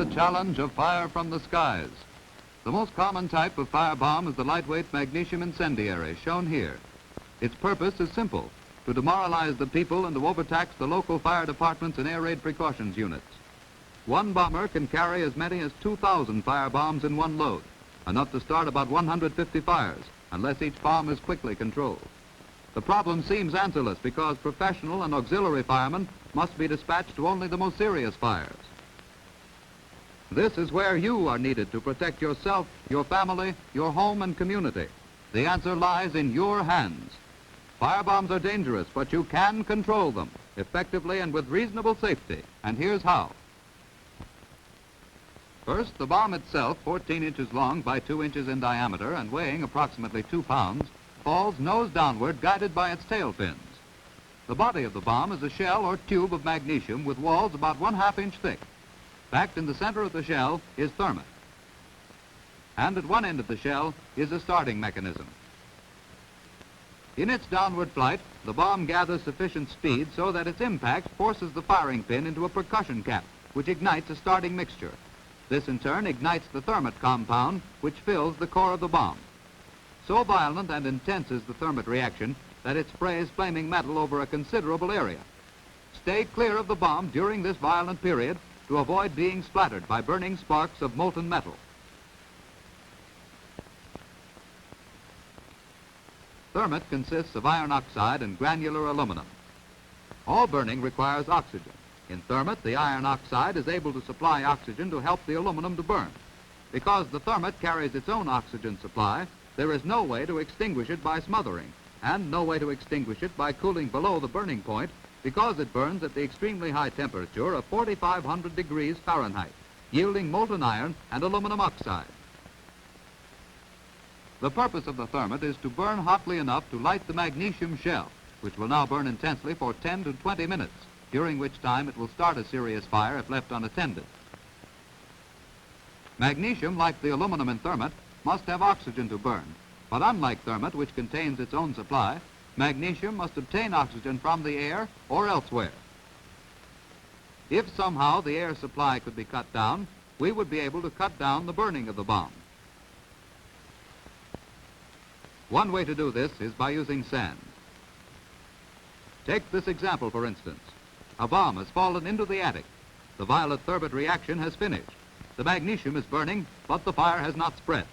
the challenge of fire from the skies. The most common type of firebomb is the lightweight magnesium incendiary, shown here. Its purpose is simple, to demoralize the people and to overtax the local fire departments and air raid precautions units. One bomber can carry as many as 2,000 firebombs in one load, enough to start about 150 fires, unless each bomb is quickly controlled. The problem seems answerless because professional and auxiliary firemen must be dispatched to only the most serious fires. This is where you are needed to protect yourself, your family, your home and community. The answer lies in your hands. Firebombs are dangerous, but you can control them effectively and with reasonable safety, and here's how. First, the bomb itself, 14 inches long by 2 inches in diameter and weighing approximately 2 pounds, falls nose downward, guided by its tail fins. The body of the bomb is a shell or tube of magnesium with walls about 1/2 inch thick. Packed in the center of the shell is thermit. And at one end of the shell is a starting mechanism. In its downward flight, the bomb gathers sufficient speed so that its impact forces the firing pin into a percussion cap, which ignites a starting mixture. This in turn ignites the thermit compound, which fills the core of the bomb. So violent and intense is the thermit reaction that it sprays flaming metal over a considerable area. Stay clear of the bomb during this violent period to avoid being splattered by burning sparks of molten metal. Thermit consists of iron oxide and granular aluminum. All burning requires oxygen. In thermit, the iron oxide is able to supply oxygen to help the aluminum to burn. Because the thermit carries its own oxygen supply, there is no way to extinguish it by smothering, and no way to extinguish it by cooling below the burning point, because it burns at the extremely high temperature of 4,500 degrees Fahrenheit, yielding molten iron and aluminum oxide. The purpose of the thermit is to burn hotly enough to light the magnesium shell, which will now burn intensely for 10 to 20 minutes, during which time it will start a serious fire if left unattended. Magnesium, like the aluminum in thermit, must have oxygen to burn, but unlike thermit, which contains its own supply, magnesium must obtain oxygen from the air or elsewhere. If somehow the air supply could be cut down, we would be able to cut down the burning of the bomb. One way to do this is by using sand. Take this example, for instance. A bomb has fallen into the attic. The violet thermit reaction has finished. The magnesium is burning, but the fire has not spread.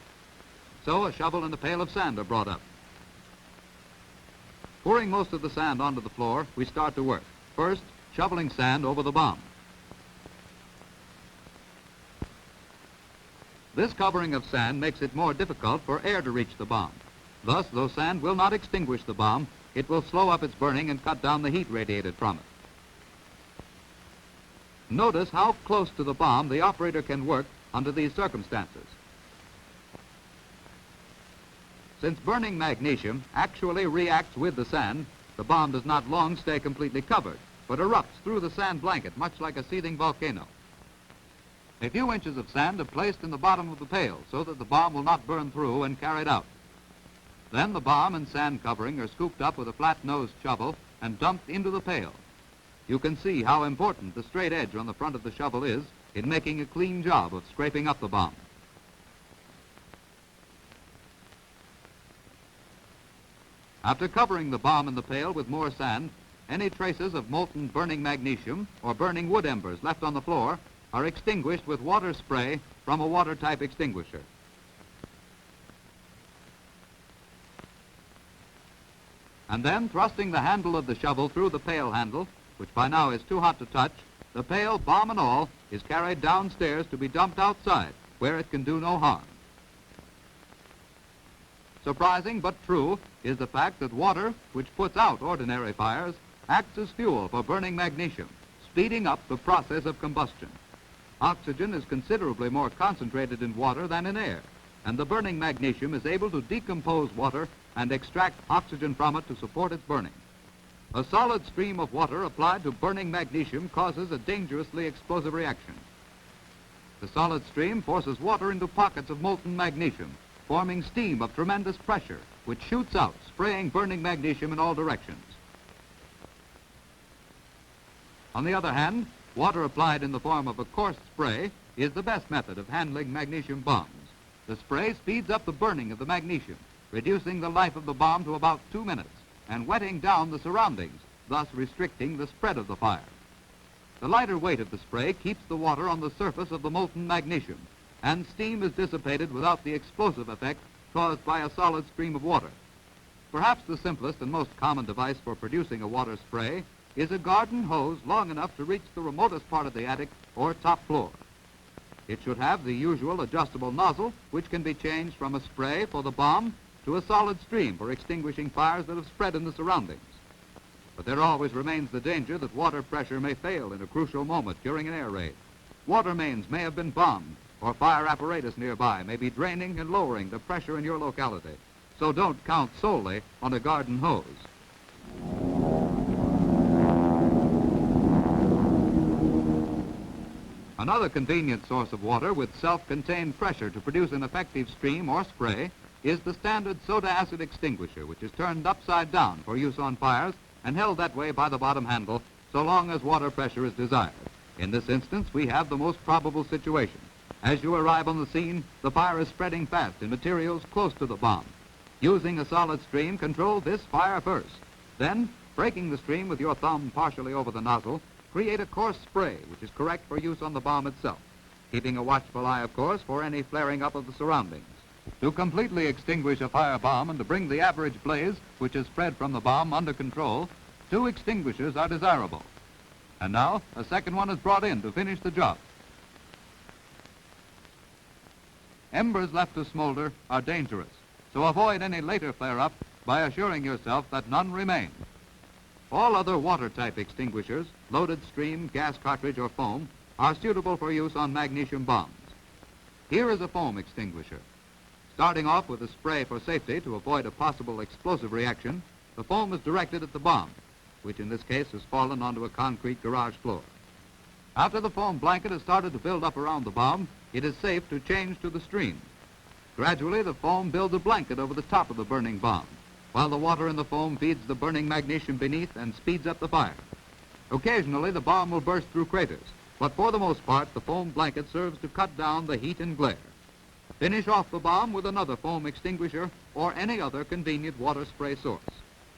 So a shovel and a pail of sand are brought up. Pouring most of the sand onto the floor, we start to work. First, shoveling sand over the bomb. This covering of sand makes it more difficult for air to reach the bomb. Thus, though sand will not extinguish the bomb, it will slow up its burning and cut down the heat radiated from it. Notice how close to the bomb the operator can work under these circumstances. Since burning magnesium actually reacts with the sand, the bomb does not long stay completely covered, but erupts through the sand blanket, much like a seething volcano. A few inches of sand are placed in the bottom of the pail so that the bomb will not burn through and carried out. Then the bomb and sand covering are scooped up with a flat-nosed shovel and dumped into the pail. You can see how important the straight edge on the front of the shovel is in making a clean job of scraping up the bomb. After covering the bomb in the pail with more sand, any traces of molten burning magnesium or burning wood embers left on the floor are extinguished with water spray from a water-type extinguisher. And then, thrusting the handle of the shovel through the pail handle, which by now is too hot to touch, the pail, bomb and all, is carried downstairs to be dumped outside, where it can do no harm. Surprising but true is the fact that water, which puts out ordinary fires, acts as fuel for burning magnesium, speeding up the process of combustion. Oxygen is considerably more concentrated in water than in air, and the burning magnesium is able to decompose water and extract oxygen from it to support its burning. A solid stream of water applied to burning magnesium causes a dangerously explosive reaction. The solid stream forces water into pockets of molten magnesium, forming steam of tremendous pressure, which shoots out, spraying burning magnesium in all directions. On the other hand, water applied in the form of a coarse spray is the best method of handling magnesium bombs. The spray speeds up the burning of the magnesium, reducing the life of the bomb to about 2 minutes and wetting down the surroundings, thus restricting the spread of the fire. The lighter weight of the spray keeps the water on the surface of the molten magnesium, and steam is dissipated without the explosive effect caused by a solid stream of water. Perhaps the simplest and most common device for producing a water spray is a garden hose long enough to reach the remotest part of the attic or top floor. It should have the usual adjustable nozzle, which can be changed from a spray for the bomb to a solid stream for extinguishing fires that have spread in the surroundings. But there always remains the danger that water pressure may fail in a crucial moment during an air raid. Water mains may have been bombed, or fire apparatus nearby may be draining and lowering the pressure in your locality. So don't count solely on a garden hose. Another convenient source of water with self-contained pressure to produce an effective stream or spray is the standard soda acid extinguisher, which is turned upside down for use on fires and held that way by the bottom handle so long as water pressure is desired. In this instance, we have the most probable situation. As you arrive on the scene, the fire is spreading fast in materials close to the bomb. Using a solid stream, control this fire first. Then, breaking the stream with your thumb partially over the nozzle, create a coarse spray, which is correct for use on the bomb itself, keeping a watchful eye, of course, for any flaring up of the surroundings. To completely extinguish a firebomb and to bring the average blaze, which is spread from the bomb, under control, 2 extinguishers are desirable. And now, a second one is brought in to finish the job. Embers left to smolder are dangerous, so avoid any later flare-up by assuring yourself that none remain. All other water-type extinguishers, loaded stream, gas cartridge, or foam, are suitable for use on magnesium bombs. Here is a foam extinguisher. Starting off with a spray for safety to avoid a possible explosive reaction, the foam is directed at the bomb, which in this case has fallen onto a concrete garage floor. After the foam blanket has started to build up around the bomb, it is safe to change to the stream. Gradually, the foam builds a blanket over the top of the burning bomb, while the water in the foam feeds the burning magnesium beneath and speeds up the fire. Occasionally, the bomb will burst through craters, but for the most part, the foam blanket serves to cut down the heat and glare. Finish off the bomb with another foam extinguisher or any other convenient water spray source.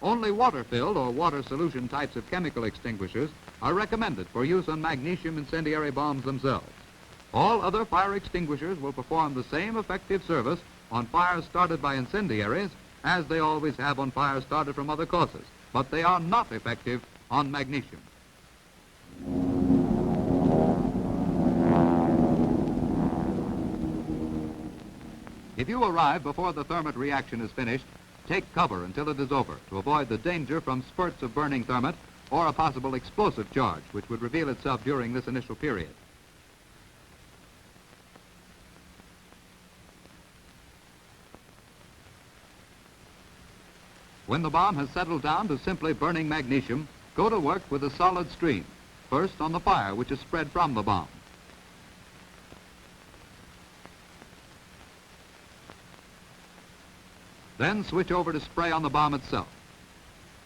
Only water-filled or water solution types of chemical extinguishers are recommended for use on magnesium incendiary bombs themselves. All other fire extinguishers will perform the same effective service on fires started by incendiaries as they always have on fires started from other causes, but they are not effective on magnesium. If you arrive before the thermite reaction is finished, take cover until it is over to avoid the danger from spurts of burning thermite or a possible explosive charge, which would reveal itself during this initial period. When the bomb has settled down to simply burning magnesium, go to work with a solid stream, first on the fire which is spread from the bomb. Then switch over to spray on the bomb itself.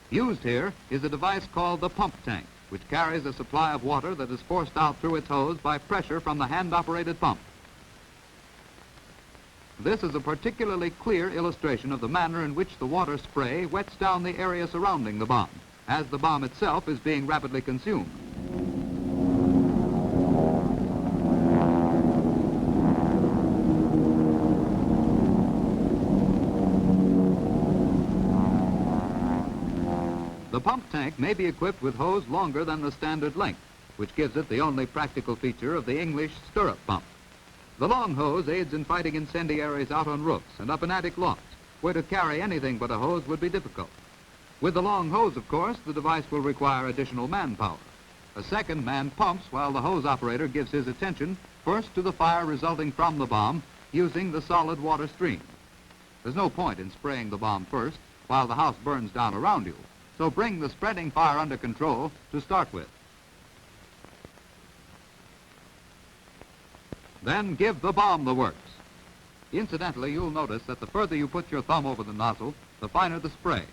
Used here is a device called the pump tank, which carries a supply of water that is forced out through its hose by pressure from the hand-operated pump. This is a particularly clear illustration of the manner in which the water spray wets down the area surrounding the bomb, as the bomb itself is being rapidly consumed. The pump tank may be equipped with hose longer than the standard length, which gives it the only practical feature of the English stirrup pump. The long hose aids in fighting incendiaries out on roofs and up in attic lofts, where to carry anything but a hose would be difficult. With the long hose, of course, the device will require additional manpower. A second man pumps while the hose operator gives his attention first to the fire resulting from the bomb using the solid water stream. There's no point in spraying the bomb first while the house burns down around you, so bring the spreading fire under control to start with. Then give the bomb the works. Incidentally, you'll notice that the further you put your thumb over the nozzle, the finer the spray.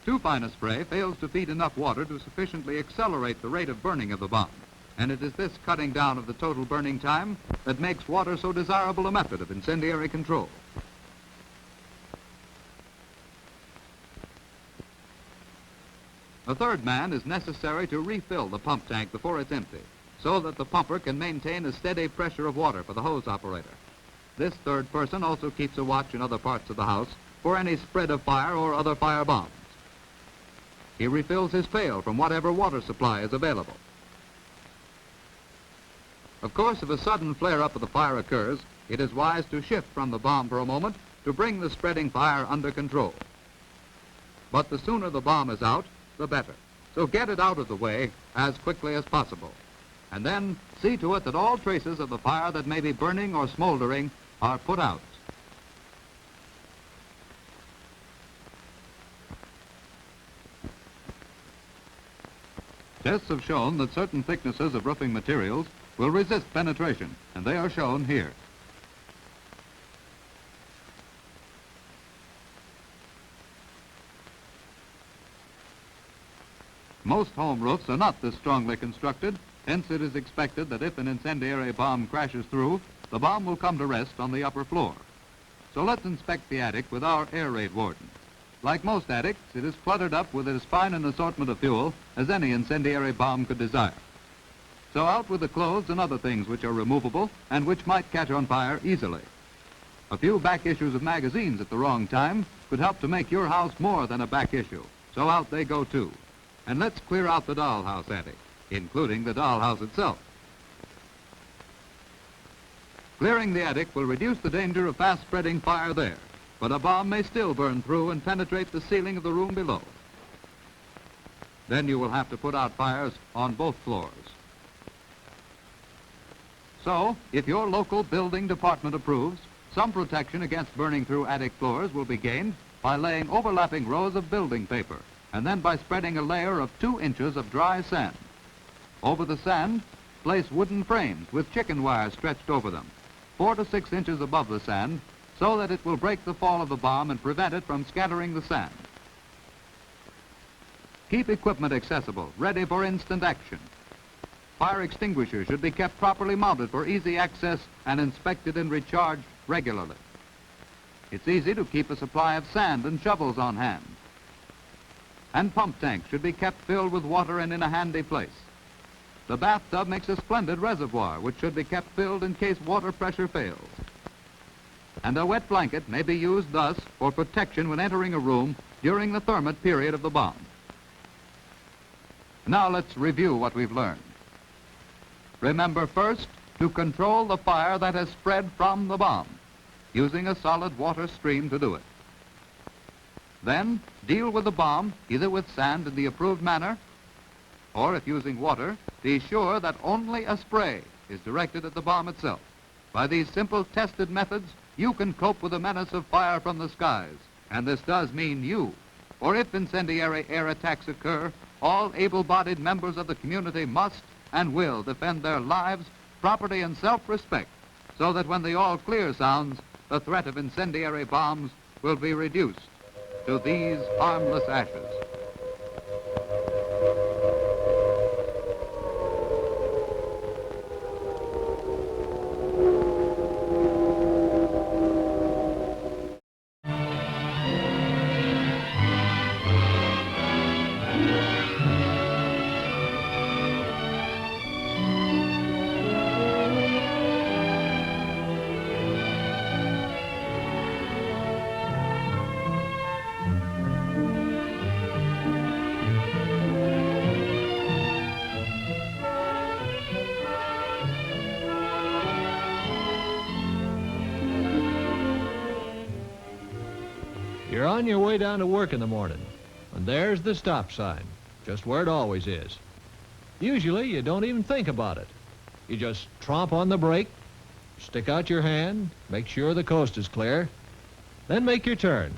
Too fine a spray fails to feed enough water to sufficiently accelerate the rate of burning of the bomb. And it is this cutting down of the total burning time that makes water so desirable a method of incendiary control. A third man is necessary to refill the pump tank before it's empty, so that the pumper can maintain a steady pressure of water for the hose operator. This third person also keeps a watch in other parts of the house for any spread of fire or other fire bombs. He refills his pail from whatever water supply is available. Of course, if a sudden flare-up of the fire occurs, it is wise to shift from the bomb for a moment to bring the spreading fire under control. But the sooner the bomb is out, the better. So get it out of the way as quickly as possible. And then see to it that all traces of the fire that may be burning or smoldering are put out. Tests have shown that certain thicknesses of roofing materials will resist penetration, and they are shown here. Most home roofs are not this strongly constructed, hence it is expected that if an incendiary bomb crashes through, the bomb will come to rest on the upper floor. So let's inspect the attic with our air raid warden. Like most attics, it is cluttered up with as fine an assortment of fuel as any incendiary bomb could desire. So out with the clothes and other things which are removable and which might catch on fire easily. A few back issues of magazines at the wrong time could help to make your house more than a back issue. So out they go too. And let's clear out the dollhouse attic, including the dollhouse itself. Clearing the attic will reduce the danger of fast-spreading fire there, but a bomb may still burn through and penetrate the ceiling of the room below. Then you will have to put out fires on both floors. So, if your local building department approves, some protection against burning through attic floors will be gained by laying overlapping rows of building paper, and then by spreading a layer of 2 inches of dry sand. Over the sand, place wooden frames with chicken wire stretched over them, 4 to 6 inches above the sand, so that it will break the fall of the bomb and prevent it from scattering the sand. Keep equipment accessible, ready for instant action. Fire extinguishers should be kept properly mounted for easy access and inspected and recharged regularly. It's easy to keep a supply of sand and shovels on hand. And pump tanks should be kept filled with water and in a handy place. The bathtub makes a splendid reservoir, which should be kept filled in case water pressure fails. And a wet blanket may be used thus for protection when entering a room during the thermite period of the bomb. Now let's review what we've learned. Remember first to control the fire that has spread from the bomb, using a solid water stream to do it. Then deal with the bomb either with sand in the approved manner, or if using water, be sure that only a spray is directed at the bomb itself. By these simple tested methods, you can cope with the menace of fire from the skies, and this does mean you. For if incendiary air attacks occur, all able-bodied members of the community must and will defend their lives, property, and self-respect, so that when the all clear sounds, the threat of incendiary bombs will be reduced to these harmless ashes. You're on your way down to work in the morning, and there's the stop sign, just where it always is. Usually, you don't even think about it. You just tromp on the brake, stick out your hand, make sure the coast is clear, then make your turn.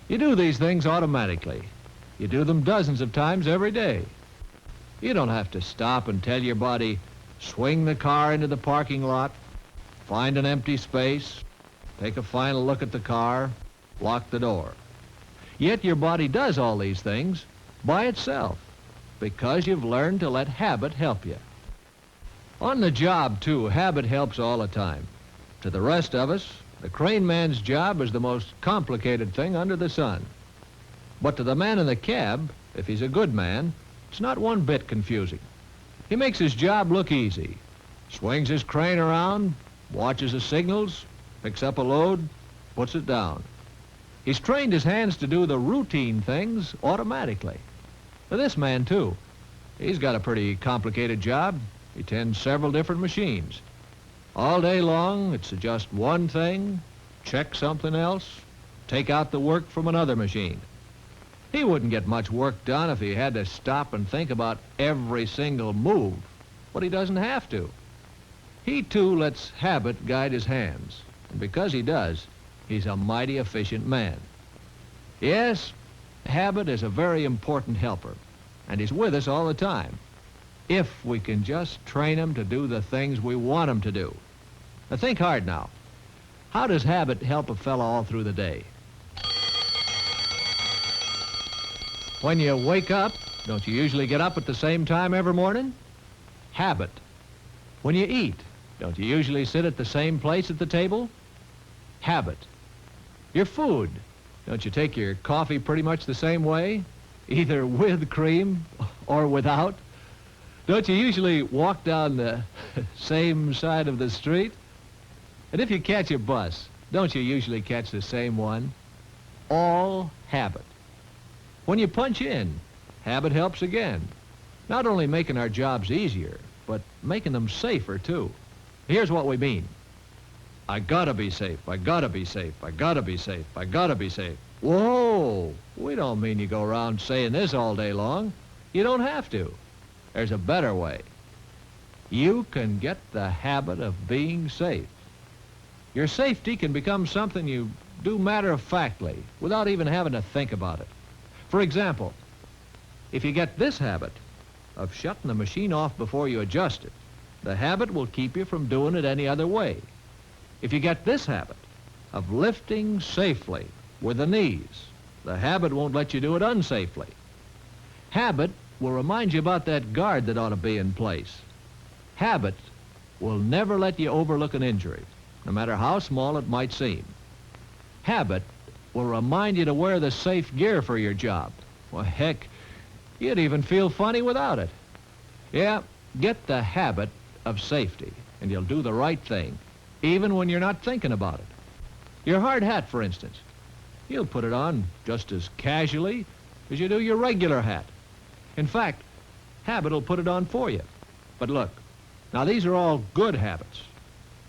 You do these things automatically. You do them dozens of times every day. You don't have to stop and tell your body, swing the car into the parking lot, find an empty space, take a final look at the car, lock the door. Yet your body does all these things by itself because you've learned to let habit help you. On the job, too, habit helps all the time. To the rest of us, the crane man's job is the most complicated thing under the sun. But to the man in the cab, if he's a good man, it's not one bit confusing. He makes his job look easy. Swings his crane around, watches the signals, picks up a load, puts it down. He's trained his hands to do the routine things automatically. Now, this man, too, he's got a pretty complicated job. He tends several different machines. All day long, it's just one thing, check something else, take out the work from another machine. He wouldn't get much work done if he had to stop and think about every single move, but he doesn't have to. He, too, lets habit guide his hands, and because he does, he's a mighty efficient man. Yes, habit is a very important helper, and he's with us all the time, if we can just train him to do the things we want him to do. Now, think hard now. How does habit help a fella all through the day? When you wake up, don't you usually get up at the same time every morning? Habit. When you eat, don't you usually sit at the same place at the table? Habit. Your food, don't you take your coffee pretty much the same way? Either with cream or without? Don't you usually walk down the same side of the street? And if you catch a bus, don't you usually catch the same one? All habit. When you punch in, habit helps again. Not only making our jobs easier, but making them safer, too. Here's what we mean. I gotta be safe, I gotta be safe, I gotta be safe, I gotta be safe. Whoa! We don't mean you go around saying this all day long. You don't have to. There's a better way. You can get the habit of being safe. Your safety can become something you do matter-of-factly, without even having to think about it. For example, if you get this habit of shutting the machine off before you adjust it, the habit will keep you from doing it any other way. If you get this habit of lifting safely with the knees, the habit won't let you do it unsafely. Habit will remind you about that guard that ought to be in place. Habit will never let you overlook an injury, no matter how small it might seem. Habit will remind you to wear the safe gear for your job. Well, heck, you'd even feel funny without it. Yeah, get the habit of safety, and you'll do the right thing, even when you're not thinking about it. Your hard hat, for instance. You'll put it on just as casually as you do your regular hat. In fact, habit will put it on for you. But look, now these are all good habits,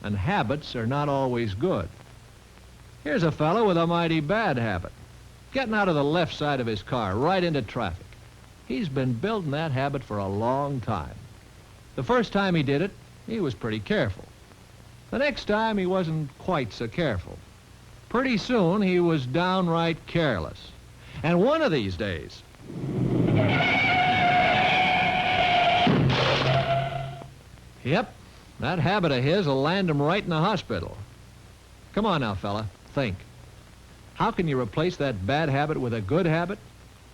and habits are not always good. Here's a fellow with a mighty bad habit, getting out of the left side of his car right into traffic. He's been building that habit for a long time. The first time he did it, he was pretty careful. The next time, he wasn't quite so careful. Pretty soon, he was downright careless. And one of these days... Yep, that habit of his will land him right in the hospital. Come on now, fella, think. How can you replace that bad habit with a good habit?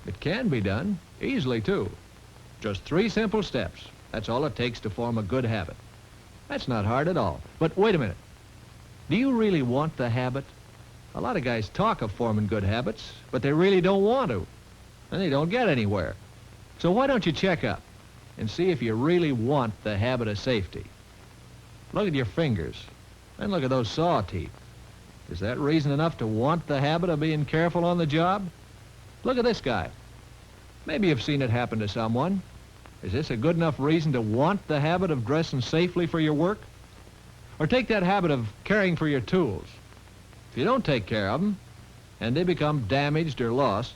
It can be done, easily too. Just 3 simple steps. That's all it takes to form a good habit. That's not hard at all. But wait a minute. Do you really want the habit? A lot of guys talk of forming good habits, but they really don't want to, and they don't get anywhere. So why don't you check up and see if you really want the habit of safety? Look at your fingers, and look at those saw teeth. Is that reason enough to want the habit of being careful on the job? Look at this guy. Maybe you've seen it happen to someone. Is this a good enough reason to want the habit of dressing safely for your work? Or take that habit of caring for your tools. If you don't take care of them, and they become damaged or lost,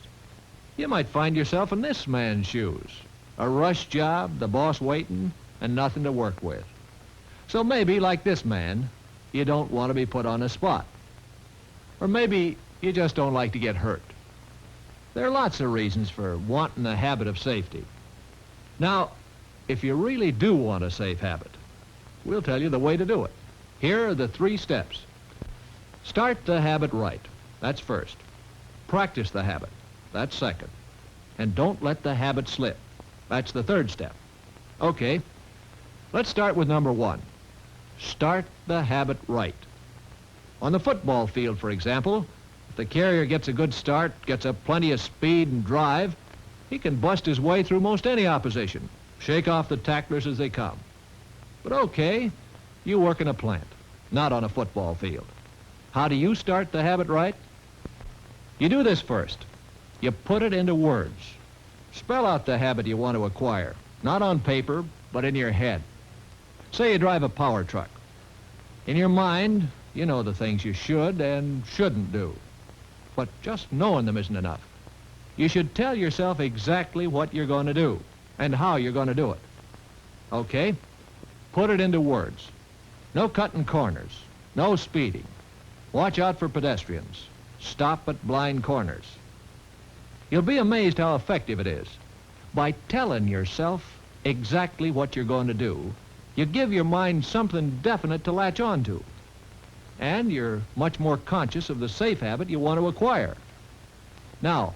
you might find yourself in this man's shoes. A rush job, the boss waiting, and nothing to work with. So maybe, like this man, you don't want to be put on the spot. Or maybe you just don't like to get hurt. There are lots of reasons for wanting the habit of safety. Now, if you really do want a safe habit, we'll tell you the way to do it. Here are the 3 steps. Start the habit right. That's first. Practice the habit. That's second. And don't let the habit slip. That's the 3rd step. Okay, Let's start with number 1. Start the habit right. On the football field, for example, if the carrier gets a good start, gets up plenty of speed and drive, he can bust his way through most any opposition, shake off the tacklers as they come. But okay, you work in a plant, not on a football field. How do you start the habit right? You do this first. You put it into words. Spell out the habit you want to acquire, not on paper, but in your head. Say you drive a power truck. In your mind, you know the things you should and shouldn't do. But just knowing them isn't enough. You should tell yourself exactly what you're going to do and how you're going to do it. Okay? Put it into words. No cutting corners. No speeding. Watch out for pedestrians. Stop at blind corners. You'll be amazed how effective it is. By telling yourself exactly what you're going to do, you give your mind something definite to latch on to. And you're much more conscious of the safe habit you want to acquire. Now,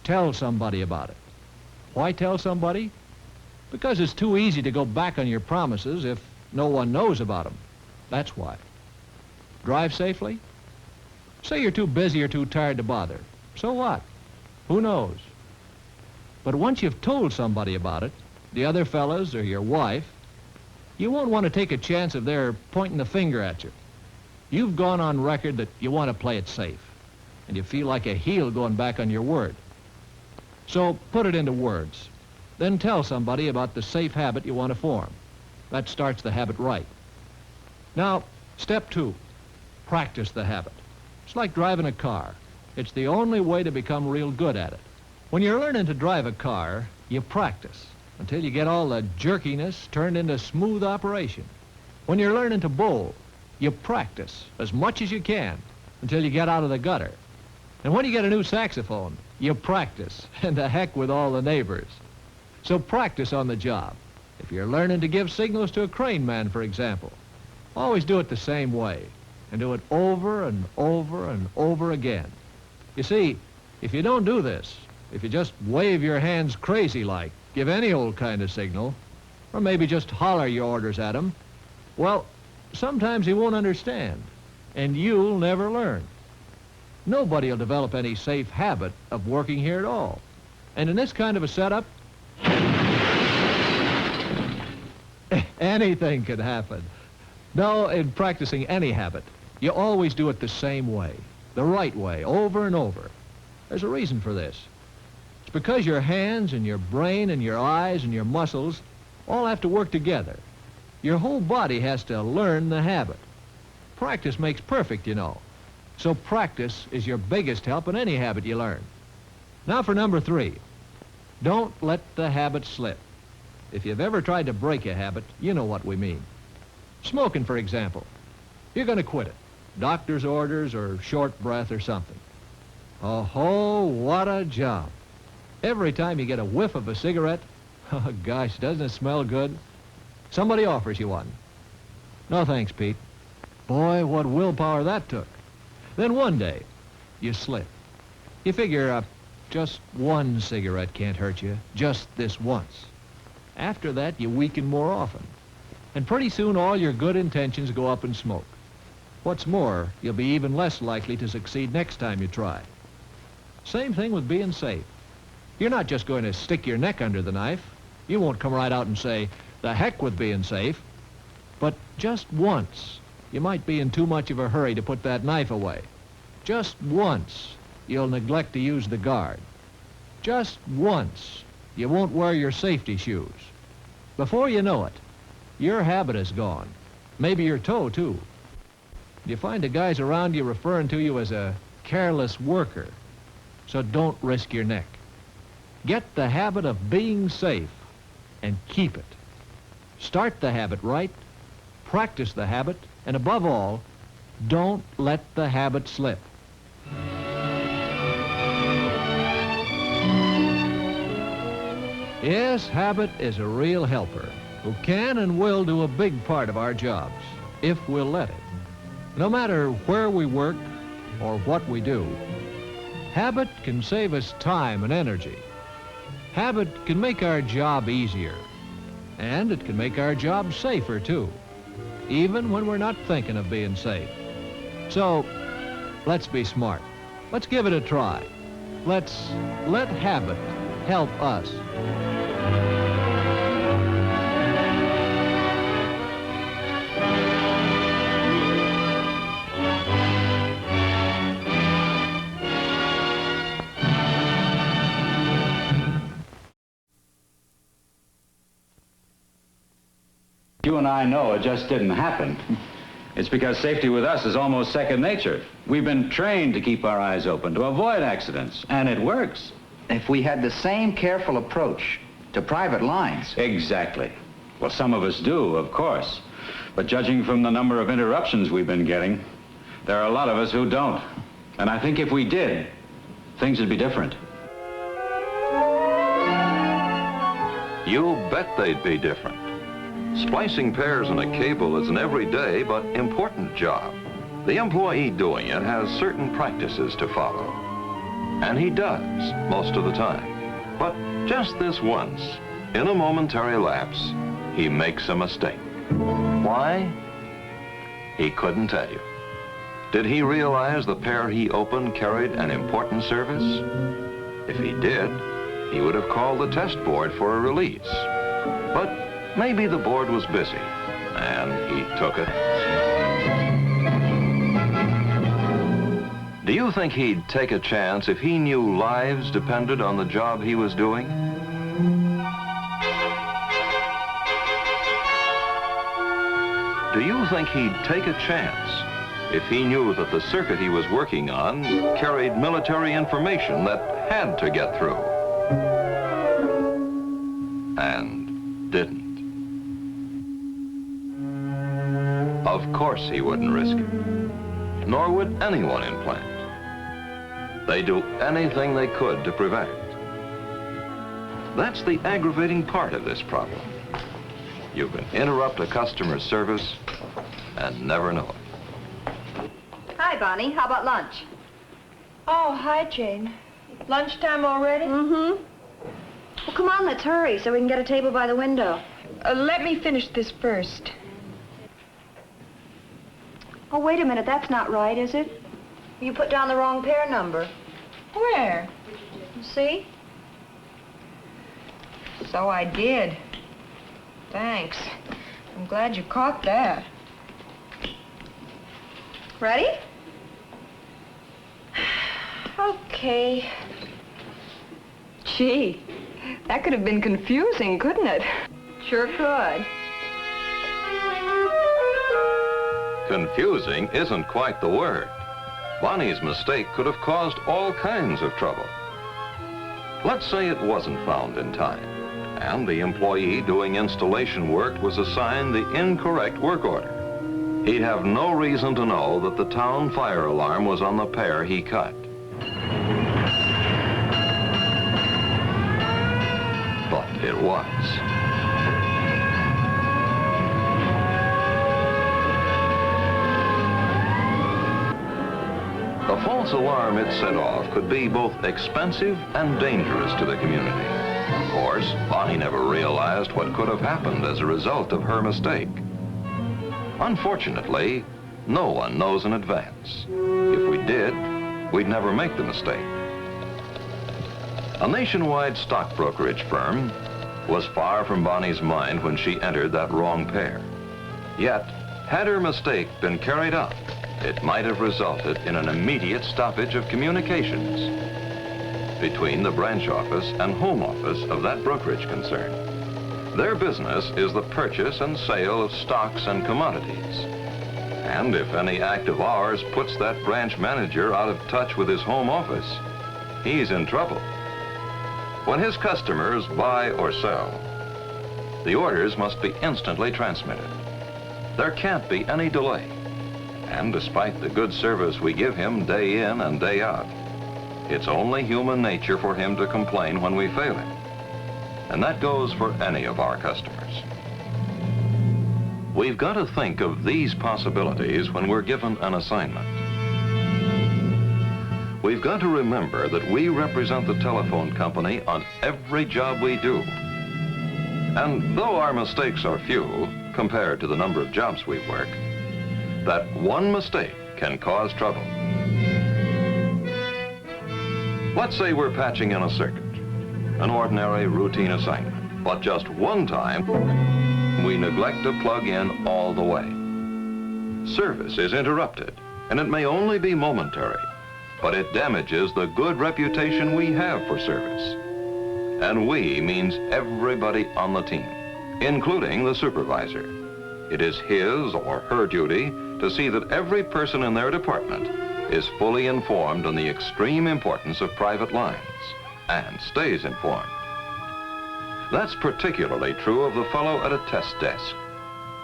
tell somebody about it. Why tell somebody? Because it's too easy to go back on your promises if no one knows about them. That's why. Drive safely? Say you're too busy or too tired to bother. So what? Who knows? But once you've told somebody about it, the other fellas or your wife, you won't want to take a chance of their pointing the finger at you. You've gone on record that you want to play it safe, and you feel like a heel going back on your word. So put it into words. Then tell somebody about the safe habit you want to form. That starts the habit right. Now, step 2, practice the habit. It's like driving a car. It's the only way to become real good at it. When you're learning to drive a car, you practice until you get all the jerkiness turned into smooth operation. When you're learning to bowl, you practice as much as you can until you get out of the gutter. And when you get a new saxophone, you practice, and to heck with all the neighbors. So practice on the job. If you're learning to give signals to a crane man, for example, always do it the same way, and do it over and over and over again. You see, if you don't do this, if you just wave your hands crazy-like, give any old kind of signal, or maybe just holler your orders at him, well, sometimes he won't understand, and you'll never learn. Nobody will develop any safe habit of working here at all. And in this kind of a setup, anything could happen. No, in practicing any habit, you always do it the same way, the right way, over and over. There's a reason for this. It's because your hands and your brain and your eyes and your muscles all have to work together. Your whole body has to learn the habit. Practice makes perfect, you know. So practice is your biggest help in any habit you learn. Now for number 3. Don't let the habit slip. If you've ever tried to break a habit, you know what we mean. Smoking, for example. You're going to quit it. Doctor's orders or short breath or something. Oh, what a job. Every time you get a whiff of a cigarette, oh gosh, doesn't it smell good? Somebody offers you one. No thanks, Pete. Boy, what willpower that took. Then one day, you slip. You figure just one cigarette can't hurt you, just this once. After that, you weaken more often. And pretty soon all your good intentions go up in smoke. What's more, you'll be even less likely to succeed next time you try. Same thing with being safe. You're not just going to stick your neck under the knife. You won't come right out and say, the heck with being safe. But just once, you might be in too much of a hurry to put that knife away. Just once, you'll neglect to use the guard. Just once, you won't wear your safety shoes. Before you know it, your habit is gone. Maybe your toe, too. You find the guys around you referring to you as a careless worker. So don't risk your neck. Get the habit of being safe and keep it. Start the habit right, practice the habit, and above all, don't let the habit slip. Yes, habit is a real helper who can and will do a big part of our jobs, if we'll let it. No matter where we work or what we do, habit can save us time and energy. Habit can make our job easier. And it can make our job safer, too, even when we're not thinking of being safe. So, let's be smart. Let's give it a try. Let's let habit help us. You and I know it just didn't happen. It's because safety with us is almost second nature. We've been trained to keep our eyes open, to avoid accidents, and it works. If we had the same careful approach to private lines. Exactly. Well, some of us do, of course. But judging from the number of interruptions we've been getting, there are a lot of us who don't. And I think if we did, things would be different. You bet they'd be different. Splicing pairs in a cable is an everyday but important job. The employee doing it has certain practices to follow. And he does, most of the time. But just this once, in a momentary lapse, he makes a mistake. Why? He couldn't tell you. Did he realize the pair he opened carried an important service? If he did, he would have called the test board for a release. But maybe the board was busy, and he took it. Do you think he'd take a chance if he knew lives depended on the job he was doing? Do you think he'd take a chance if he knew that the circuit he was working on carried military information that had to get through? And didn't. Of course he wouldn't risk it, nor would anyone in plant. They'd do anything they could to prevent it. That's the aggravating part of this problem. You can interrupt a customer's service and never know it. Hi, Bonnie. How about lunch? Oh, hi, Jane. Lunchtime already? Mm-hmm. Well, come on, let's hurry so we can get a table by the window. Let me finish this first. Oh, wait a minute. That's not right, is it? You put down the wrong pair number. Where? See? So I did. Thanks. I'm glad you caught that. Ready? Okay. Gee, that could have been confusing, couldn't it? Sure could. Confusing isn't quite the word. Bonnie's mistake could have caused all kinds of trouble. Let's say it wasn't found in time, and the employee doing installation work was assigned the incorrect work order. He'd have no reason to know that the town fire alarm was on the pair he cut. But it was. The false alarm it set off could be both expensive and dangerous to the community. Of course, Bonnie never realized what could have happened as a result of her mistake. Unfortunately, no one knows in advance. If we did, we'd never make the mistake. A nationwide stock brokerage firm was far from Bonnie's mind when she entered that wrong pair. Yet, had her mistake been carried out, it might have resulted in an immediate stoppage of communications between the branch office and home office of that brokerage concern. Their business is the purchase and sale of stocks and commodities. And if any act of ours puts that branch manager out of touch with his home office, he's in trouble. When his customers buy or sell, the orders must be instantly transmitted. There can't be any delay. And despite the good service we give him day in and day out, it's only human nature for him to complain when we fail him. And that goes for any of our customers. We've got to think of these possibilities when we're given an assignment. We've got to remember that we represent the telephone company on every job we do. And though our mistakes are few compared to the number of jobs we work, that one mistake can cause trouble. Let's say we're patching in a circuit, an ordinary routine assignment, but just one time we neglect to plug in all the way. Service is interrupted, and it may only be momentary, but it damages the good reputation we have for service. And we means everybody on the team, including the supervisor. It is his or her duty to see that every person in their department is fully informed on the extreme importance of private lines and stays informed. That's particularly true of the fellow at a test desk.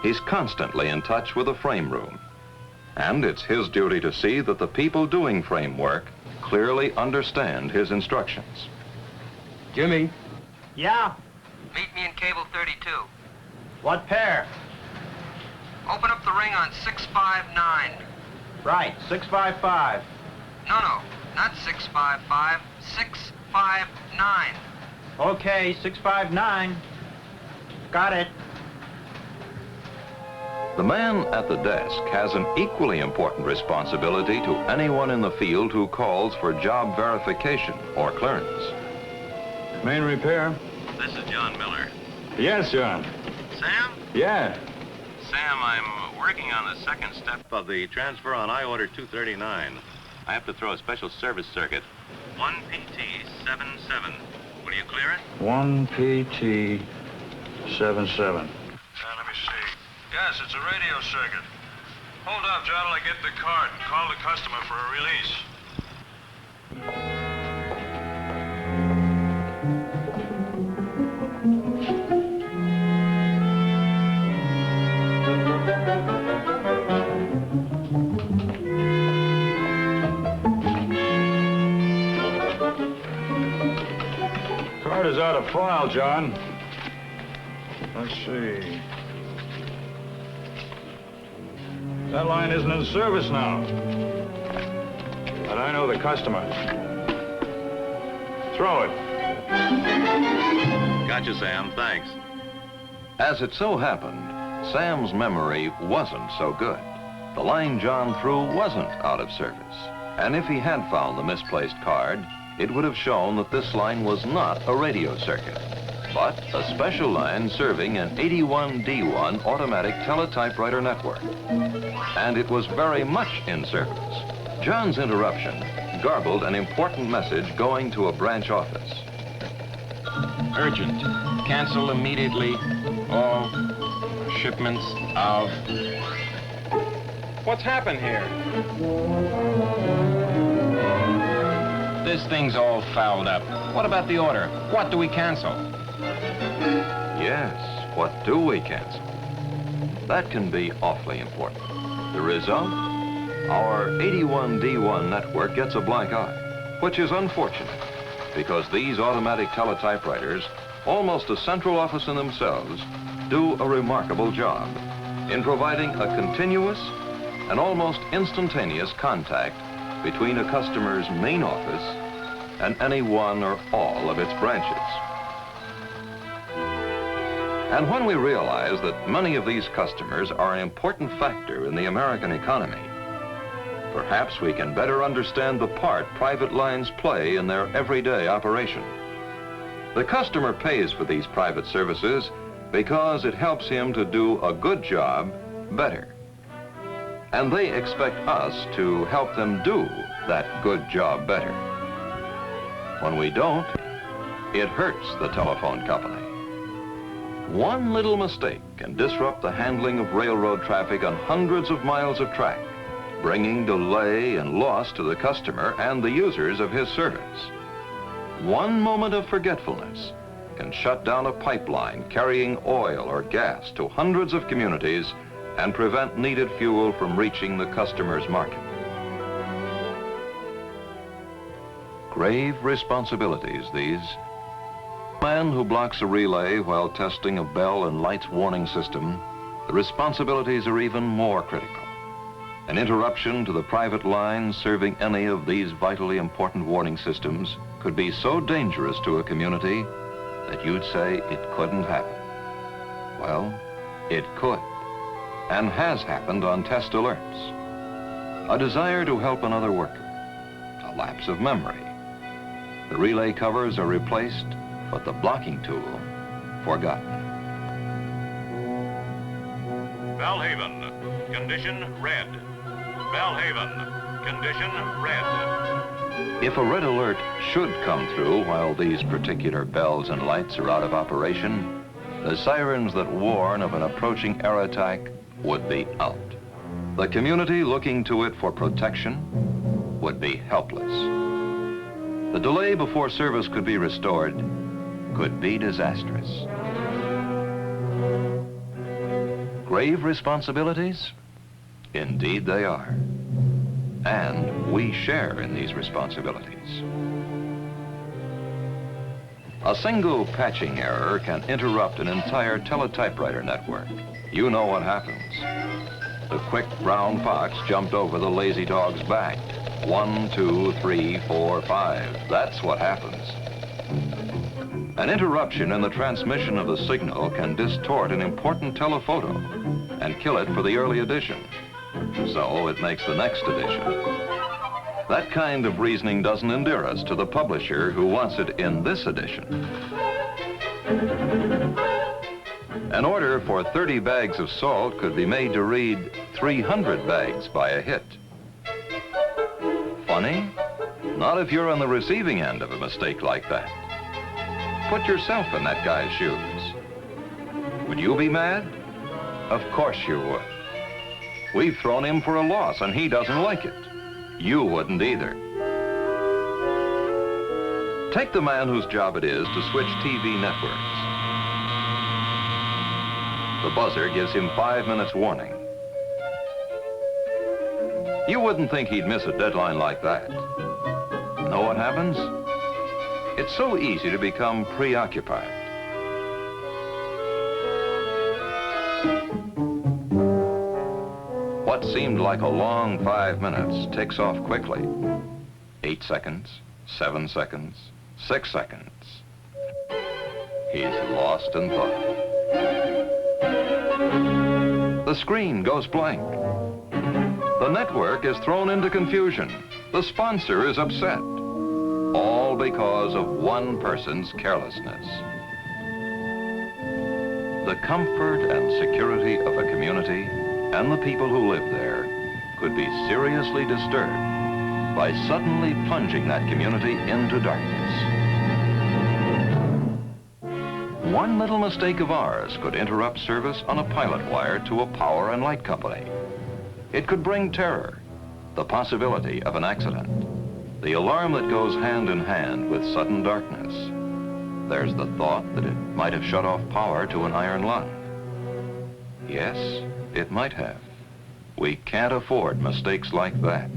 He's constantly in touch with the frame room, and it's his duty to see that the people doing frame work clearly understand his instructions. Jimmy. Yeah? Meet me in cable 32. What pair? Open up the ring on 659. Right, 655. No, not 655. 659. Okay, 659. Got it. The man at the desk has an equally important responsibility to anyone in the field who calls for job verification or clearance. Main repair? This is John Miller. Yes, John. Sam? Yeah. Sam, I'm working on the second step of the transfer on I-Order 239. I have to throw a special service circuit. 1PT77. Will you clear it? 1PT77. Let me see. Yes, it's a radio circuit. Hold up, John, till I get the card and call the customer for a release. Card is out of file, John. Let's see. That line isn't in service now. But I know the customer. Throw it. Gotcha, Sam. Thanks. As it so happened, Sam's memory wasn't so good. The line John threw wasn't out of service. And if he had found the misplaced card, it would have shown that this line was not a radio circuit, but a special line serving an 81D1 automatic teletypewriter network. And it was very much in service. John's interruption garbled an important message going to a branch office. Urgent. Cancel immediately all shipments of... What's happened here? This thing's all fouled up. What about the order? What do we cancel? Yes, what do we cancel? That can be awfully important. The result? Our 81D1 network gets a black eye, which is unfortunate because these automatic teletypewriters, almost a central office in themselves, do a remarkable job in providing a continuous and almost instantaneous contact between a customer's main office and any one or all of its branches. And when we realize that many of these customers are an important factor in the American economy, perhaps we can better understand the part private lines play in their everyday operation. The customer pays for these private services because it helps him to do a good job better. And they expect us to help them do that good job better. When we don't, it hurts the telephone company. One little mistake can disrupt the handling of railroad traffic on hundreds of miles of track, bringing delay and loss to the customer and the users of his service. One moment of forgetfulness can shut down a pipeline carrying oil or gas to hundreds of communities and prevent needed fuel from reaching the customer's market. Grave responsibilities, these. Man who blocks a relay while testing a bell and lights warning system, the responsibilities are even more critical. An interruption to the private line serving any of these vitally important warning systems could be so dangerous to a community that you'd say it couldn't happen. Well, it could, and has happened on test alerts. A desire to help another worker, a lapse of memory. The relay covers are replaced, but the blocking tool forgotten. Belhaven, condition red. Belhaven, condition red. If a red alert should come through while these particular bells and lights are out of operation, the sirens that warn of an approaching air attack would be out. The community looking to it for protection would be helpless. The delay before service could be restored could be disastrous. Grave responsibilities? Indeed they are. And we share in these responsibilities. A single patching error can interrupt an entire teletypewriter network. You know what happens. The quick brown fox jumped over the lazy dog's back. 1, 2, 3, 4, 5. That's what happens. An interruption in the transmission of the signal can distort an important telephoto and kill it for the early edition. So it makes the next edition. That kind of reasoning doesn't endear us to the publisher who wants it in this edition. An order for 30 bags of salt could be made to read 300 bags by a hit. Funny? Not if you're on the receiving end of a mistake like that. Put yourself in that guy's shoes. Would you be mad? Of course you would. We've thrown him for a loss and he doesn't like it. You wouldn't either. Take the man whose job it is to switch TV networks. The buzzer gives him 5 minutes warning. You wouldn't think he'd miss a deadline like that. Know what happens? It's so easy to become preoccupied. What seemed like a long 5 minutes ticks off quickly. 8 seconds, 7 seconds, 6 seconds. He's lost in thought. The screen goes blank. The network is thrown into confusion. The sponsor is upset. All because of one person's carelessness. The comfort and security of a community and the people who live there could be seriously disturbed by suddenly plunging that community into darkness. One little mistake of ours could interrupt service on a pilot wire to a power and light company. It could bring terror, the possibility of an accident, the alarm that goes hand in hand with sudden darkness. There's the thought that it might have shut off power to an iron lung. Yes, it might have. We can't afford mistakes like that.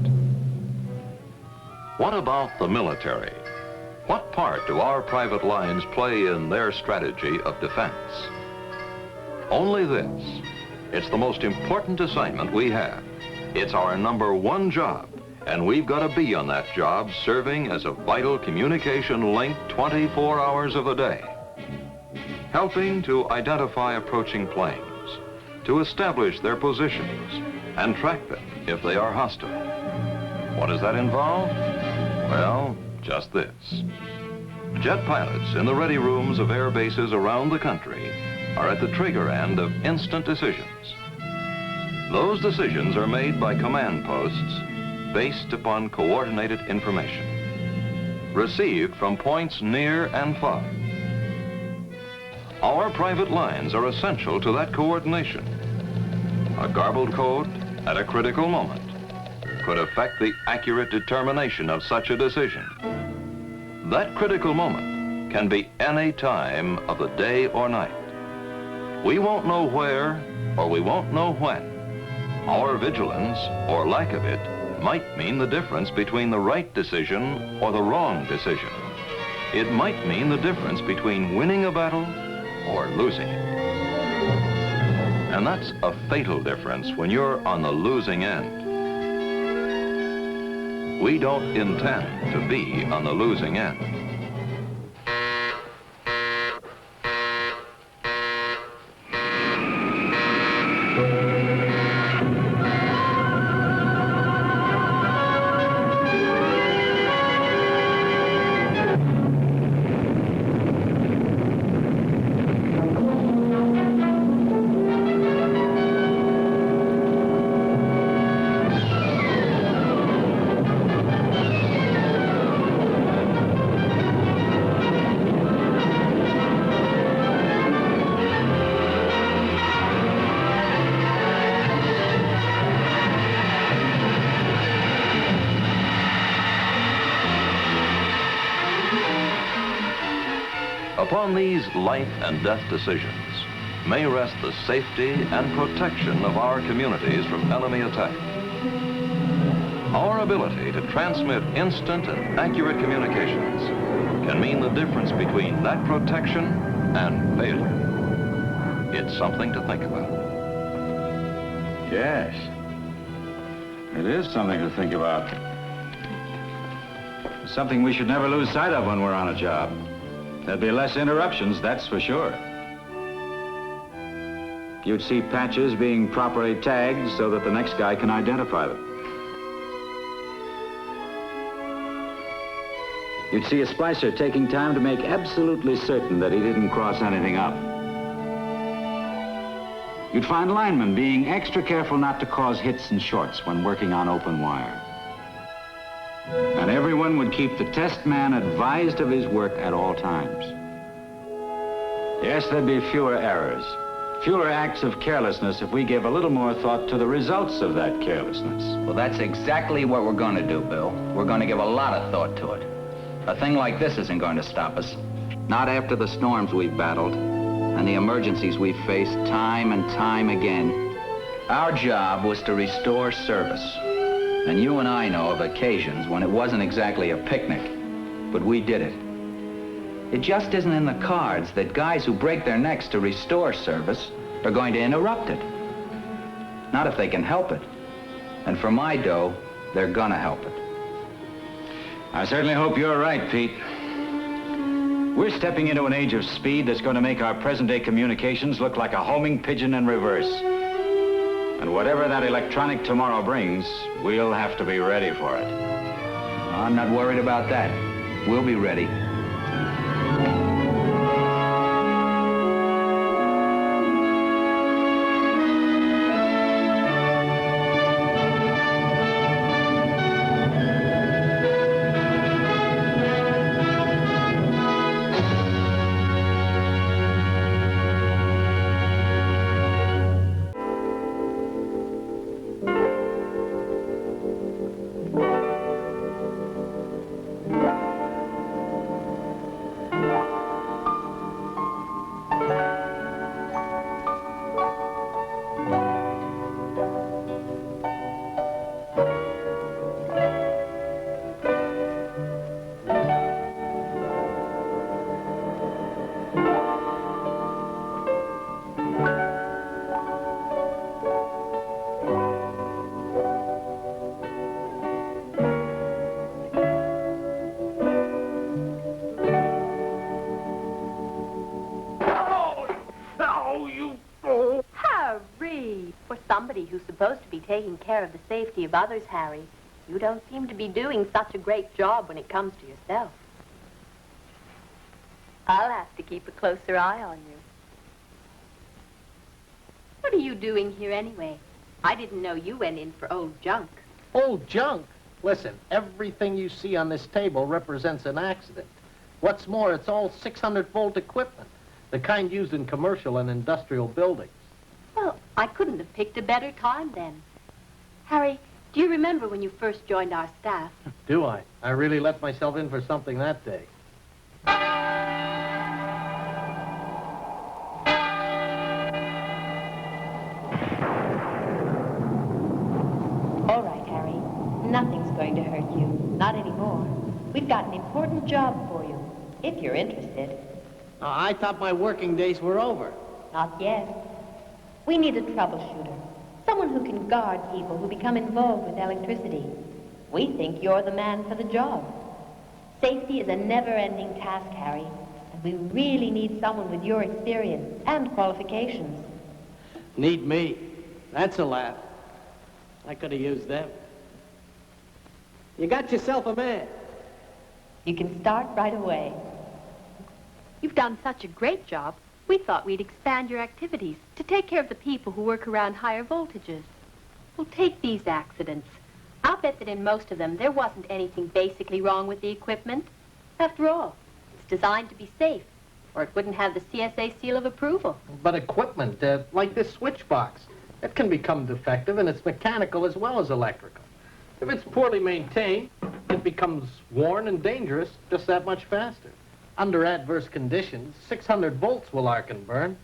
What about the military? What part do our private lines play in their strategy of defense? Only this. It's the most important assignment we have. It's our #1 job, and we've got to be on that job serving as a vital communication link 24 hours of the day. Helping to identify approaching planes, to establish their positions, and track them if they are hostile. What does that involve? Well, just this. Jet pilots in the ready rooms of air bases around the country are at the trigger end of instant decisions. Those decisions are made by command posts based upon coordinated information, received from points near and far. Our private lines are essential to that coordination. A garbled code at a critical moment could affect the accurate determination of such a decision. That critical moment can be any time of the day or night. We won't know where, or we won't know when. Our vigilance, or lack of it, might mean the difference between the right decision or the wrong decision. It might mean the difference between winning a battle or losing it. And that's a fatal difference when you're on the losing end. We don't intend to be on the losing end. Upon these life and death decisions may rest the safety and protection of our communities from enemy attack. Our ability to transmit instant and accurate communications can mean the difference between that protection and failure. It's something to think about. Yes. It is something to think about. It's something we should never lose sight of when we're on a job. There'd be less interruptions, that's for sure. You'd see patches being properly tagged so that the next guy can identify them. You'd see a splicer taking time to make absolutely certain that he didn't cross anything up. You'd find linemen being extra careful not to cause hits and shorts when working on open wire. And everyone would keep the test man advised of his work at all times. Yes, there'd be fewer errors, fewer acts of carelessness if we gave a little more thought to the results of that carelessness. Well, that's exactly what we're going to do, Bill. We're going to give a lot of thought to it. A thing like this isn't going to stop us. Not after the storms we've battled and the emergencies we've faced time and time again. Our job was to restore service. And you and I know of occasions when it wasn't exactly a picnic, but we did it. It just isn't in the cards that guys who break their necks to restore service are going to interrupt it. Not if they can help it. And for my dough, they're gonna help it. I certainly hope you're right, Pete. We're stepping into an age of speed that's going to make our present-day communications look like a homing pigeon in reverse. And whatever that electronic tomorrow brings, we'll have to be ready for it. I'm not worried about that. We'll be ready. Who's supposed to be taking care of the safety of others, Harry. You don't seem to be doing such a great job when it comes to yourself. I'll have to keep a closer eye on you. What are you doing here anyway? I didn't know you went in for old junk. Old junk? Listen, everything you see on this table represents an accident. What's more, it's all 600-volt equipment, the kind used in commercial and industrial buildings. Well, I couldn't have picked a better time then. Harry, do you remember when you first joined our staff? Do I? I really let myself in for something that day. All right, Harry. Nothing's going to hurt you. Not anymore. We've got an important job for you, if you're interested. I thought my working days were over. Not yet. We need a troubleshooter, someone who can guard people who become involved with electricity. We think you're the man for the job. Safety is a never-ending task, Harry, and we really need someone with your experience and qualifications. Need me? That's a laugh. I could have used them. You got yourself a man. You can start right away. You've done such a great job. We thought we'd expand your activities to take care of the people who work around higher voltages. Well, take these accidents. I'll bet that in most of them there wasn't anything basically wrong with the equipment. After all, it's designed to be safe, or it wouldn't have the CSA seal of approval. But equipment, like this switch box, it can become defective, and it's mechanical as well as electrical. If it's poorly maintained, it becomes worn and dangerous just that much faster. Under adverse conditions, 600 volts will arc and burn,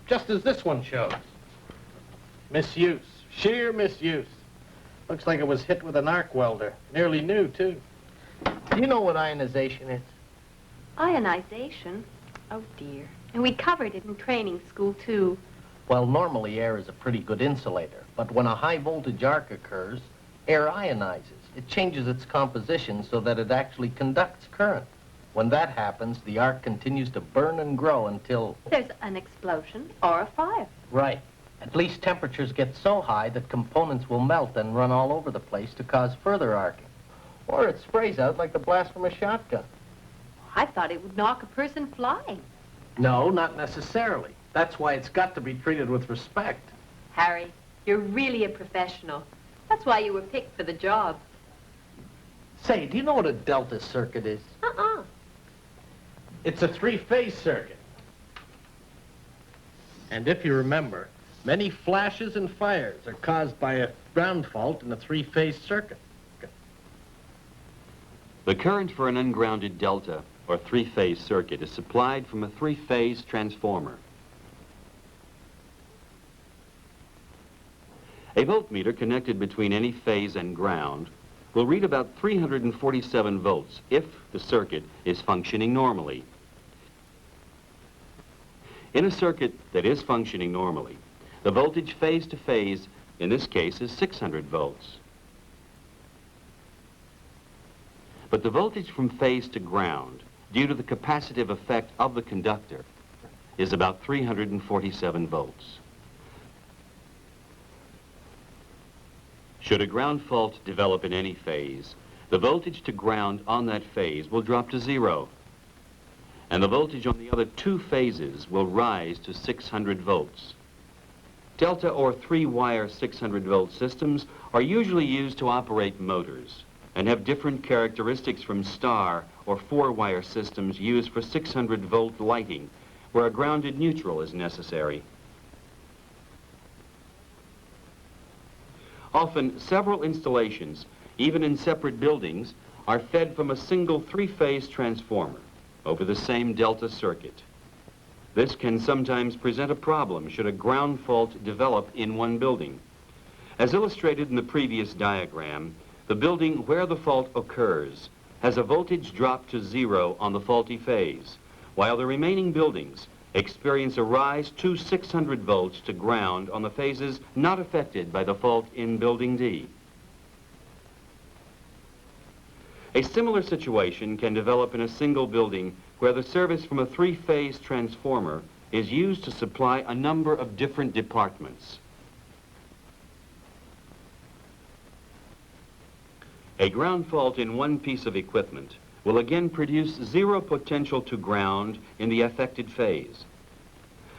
just as this one shows. Misuse, sheer misuse. Looks like it was hit with an arc welder. Nearly new, too. Do you know what ionization is? Ionization? Oh, dear. And we covered it in training school, too. Well, normally air is a pretty good insulator, but when a high voltage arc occurs, air ionizes. It changes its composition so that it actually conducts current. When that happens, the arc continues to burn and grow until... There's an explosion or a fire. Right. At least temperatures get so high that components will melt and run all over the place to cause further arcing. Or it sprays out like the blast from a shotgun. I thought it would knock a person flying. No, not necessarily. That's why it's got to be treated with respect. Harry, you're really a professional. That's why you were picked for the job. Say, do you know what a delta circuit is? Uh-uh. It's a three-phase circuit. And if you remember, many flashes and fires are caused by a ground fault in a three-phase circuit. The current for an ungrounded delta or three-phase circuit is supplied from a three-phase transformer. A voltmeter connected between any phase and ground will read about 347 volts if the circuit is functioning normally. In a circuit that is functioning normally, the voltage phase to phase in this case is 600 volts. But the voltage from phase to ground, due to the capacitive effect of the conductor, is about 347 volts. Should a ground fault develop in any phase, the voltage to ground on that phase will drop to 0, and the voltage on the other two phases will rise to 600 volts. Delta or three-wire 600-volt systems are usually used to operate motors and have different characteristics from star or four-wire systems used for 600-volt lighting, where a grounded neutral is necessary. Often, several installations, even in separate buildings, are fed from a single three-phase transformer over the same delta circuit. This can sometimes present a problem should a ground fault develop in one building. As illustrated in the previous diagram, the building where the fault occurs has a voltage drop to 0 on the faulty phase, while the remaining buildings experience a rise to 600 volts to ground on the phases not affected by the fault in Building D. A similar situation can develop in a single building where the service from a three-phase transformer is used to supply a number of different departments. A ground fault in one piece of equipment will again produce 0 potential to ground in the affected phase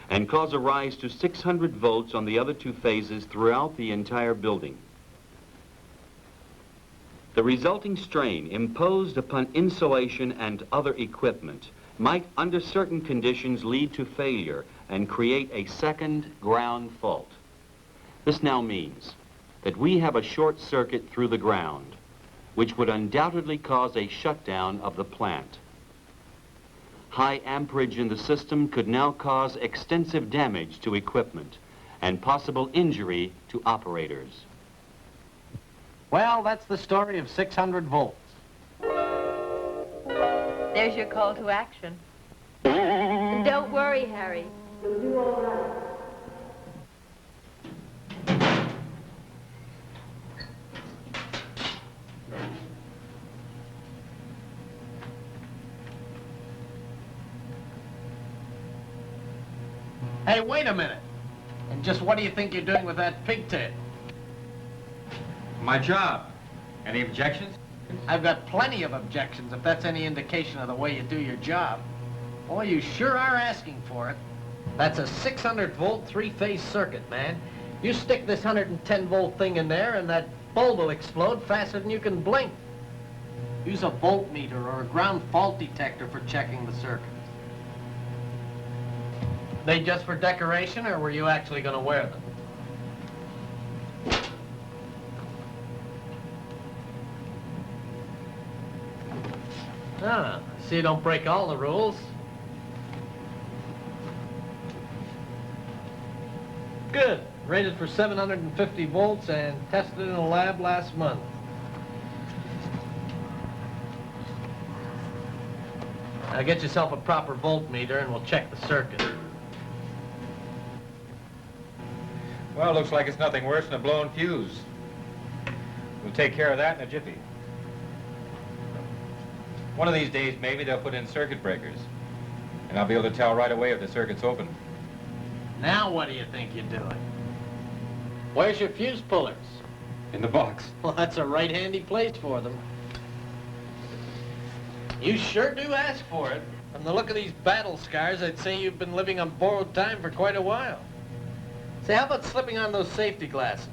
and cause a rise to 600 volts on the other two phases throughout the entire building. The resulting strain imposed upon insulation and other equipment might, under certain conditions, lead to failure and create a second ground fault. This now means that we have a short circuit through the ground, which would undoubtedly cause a shutdown of the plant. High amperage in the system could now cause extensive damage to equipment and possible injury to operators. Well, that's the story of 600 volts. There's your call to action. And don't worry, Harry. You'll do all right. Hey, wait a minute. And just what do you think you're doing with that pigtail? My job. Any objections? I've got plenty of objections, if that's any indication of the way you do your job. Boy, you sure are asking for it. That's a 600-volt three-phase circuit, man. You stick this 110-volt thing in there, and that bulb will explode faster than you can blink. Use a voltmeter or a ground fault detector for checking the circuit. They just for decoration, or were you actually going to wear them? Ah, see you don't break all the rules. Good. Rated for 750 volts and tested in a lab last month. Now get yourself a proper voltmeter and we'll check the circuit. Well, looks like it's nothing worse than a blown fuse. We'll take care of that in a jiffy. One of these days, maybe they'll put in circuit breakers. And I'll be able to tell right away if the circuit's open. Now what do you think you're doing? Where's your fuse pullers? In the box. Well, that's a right handy place for them. You sure do ask for it. From the look of these battle scars, I'd say you've been living on borrowed time for quite a while. Say, how about slipping on those safety glasses?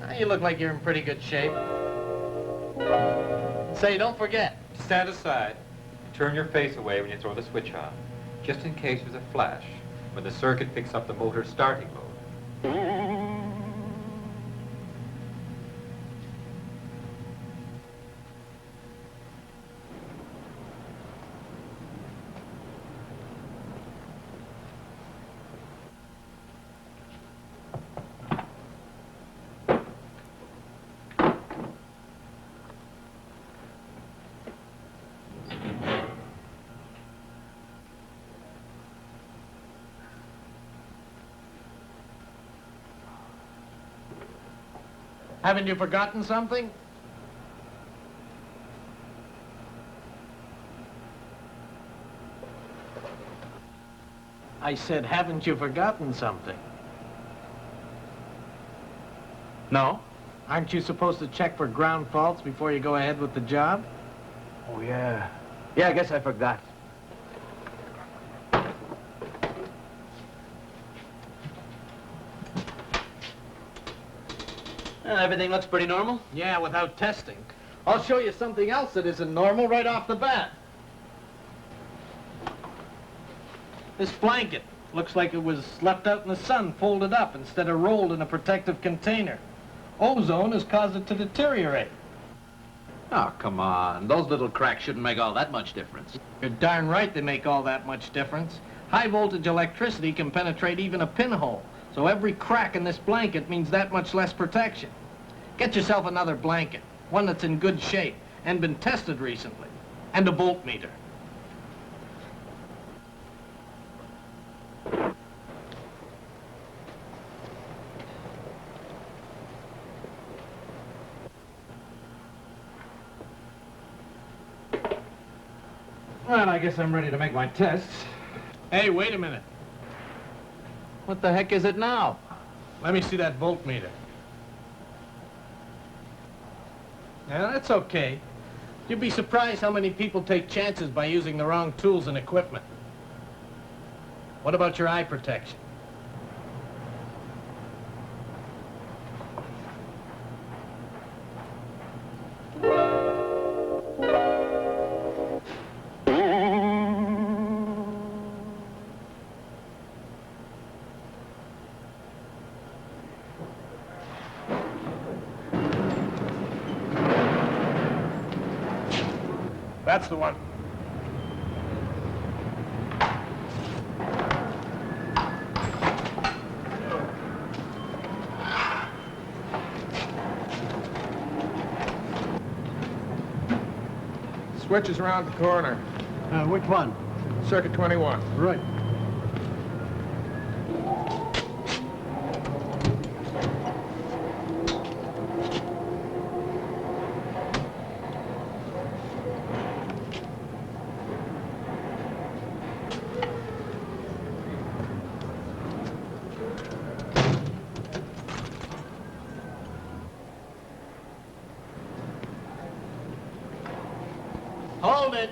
Now, you look like you're in pretty good shape. Say, don't forget. Stand aside. Turn your face away when you throw the switch on, just in case there's a flash when the circuit picks up the motor starting mode. Haven't you forgotten something? I said, haven't you forgotten something? No. Aren't you supposed to check for ground faults before you go ahead with the job? Oh, yeah. Yeah, I guess I forgot. Everything looks pretty normal? Yeah, without testing. I'll show you something else that isn't normal right off the bat. This blanket looks like it was left out in the sun, folded up, instead of rolled in a protective container. Ozone has caused it to deteriorate. Oh, come on. Those little cracks shouldn't make all that much difference. You're darn right they make all that much difference. High voltage electricity can penetrate even a pinhole, so every crack in this blanket means that much less protection. Get yourself another blanket, one that's in good shape and been tested recently, and a voltmeter. Well, I guess I'm ready to make my tests. Hey, wait a minute. What the heck is it now? Let me see that voltmeter. Yeah, that's okay. You'd be surprised how many people take chances by using the wrong tools and equipment. What about your eye protection? That's the one. Switch is around the corner. Which one? Circuit 21. Right. Hold it.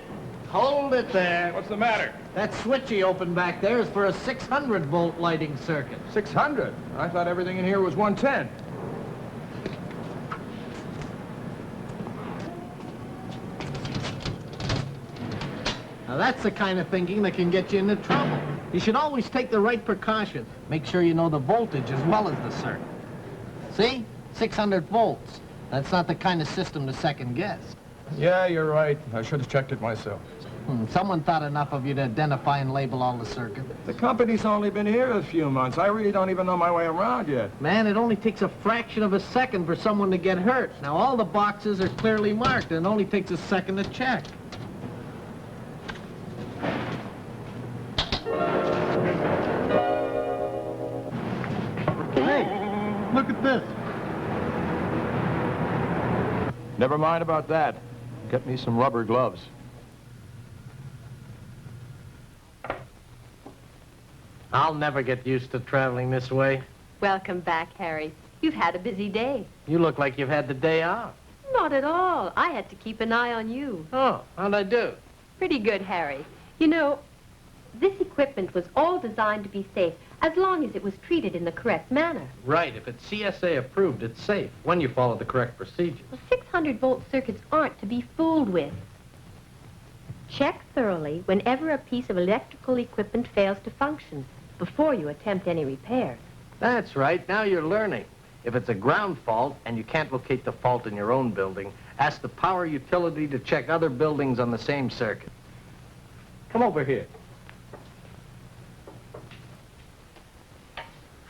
Hold it there. What's the matter? That switch he opened back there is for a 600-volt lighting circuit. 600? I thought everything in here was 110. Now that's the kind of thinking that can get you into trouble. You should always take the right precaution. Make sure you know the voltage as well as the circuit. See? 600 volts. That's not the kind of system to second guess. Yeah, you're right. I should have checked it myself. Someone thought enough of you to identify and label all the circuits. The company's only been here a few months. I really don't even know my way around yet. Man, it only takes a fraction of a second for someone to get hurt. Now, all the boxes are clearly marked, and it only takes a second to check. Hey, look at this. Never mind about that. Get me some rubber gloves. I'll never get used to traveling this way. Welcome back, Harry. You've had a busy day. You look like you've had the day off. Not at all. I had to keep an eye on you. Oh, how'd I do? Pretty good, Harry. You know, this equipment was all designed to be safe as long as it was treated in the correct manner. Right. If it's CSA approved, it's safe when you follow the correct procedure. Well, 600-volt circuits aren't to be fooled with. Check thoroughly whenever a piece of electrical equipment fails to function before you attempt any repairs. That's right. Now you're learning. If it's a ground fault and you can't locate the fault in your own building, ask the power utility to check other buildings on the same circuit. Come over here.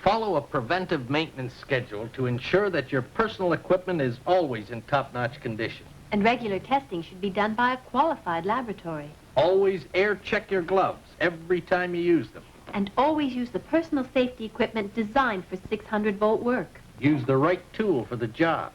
Follow a preventive maintenance schedule to ensure that your personal equipment is always in top-notch condition. And regular testing should be done by a qualified laboratory. Always air check your gloves every time you use them. And always use the personal safety equipment designed for 600-volt work. Use the right tool for the job.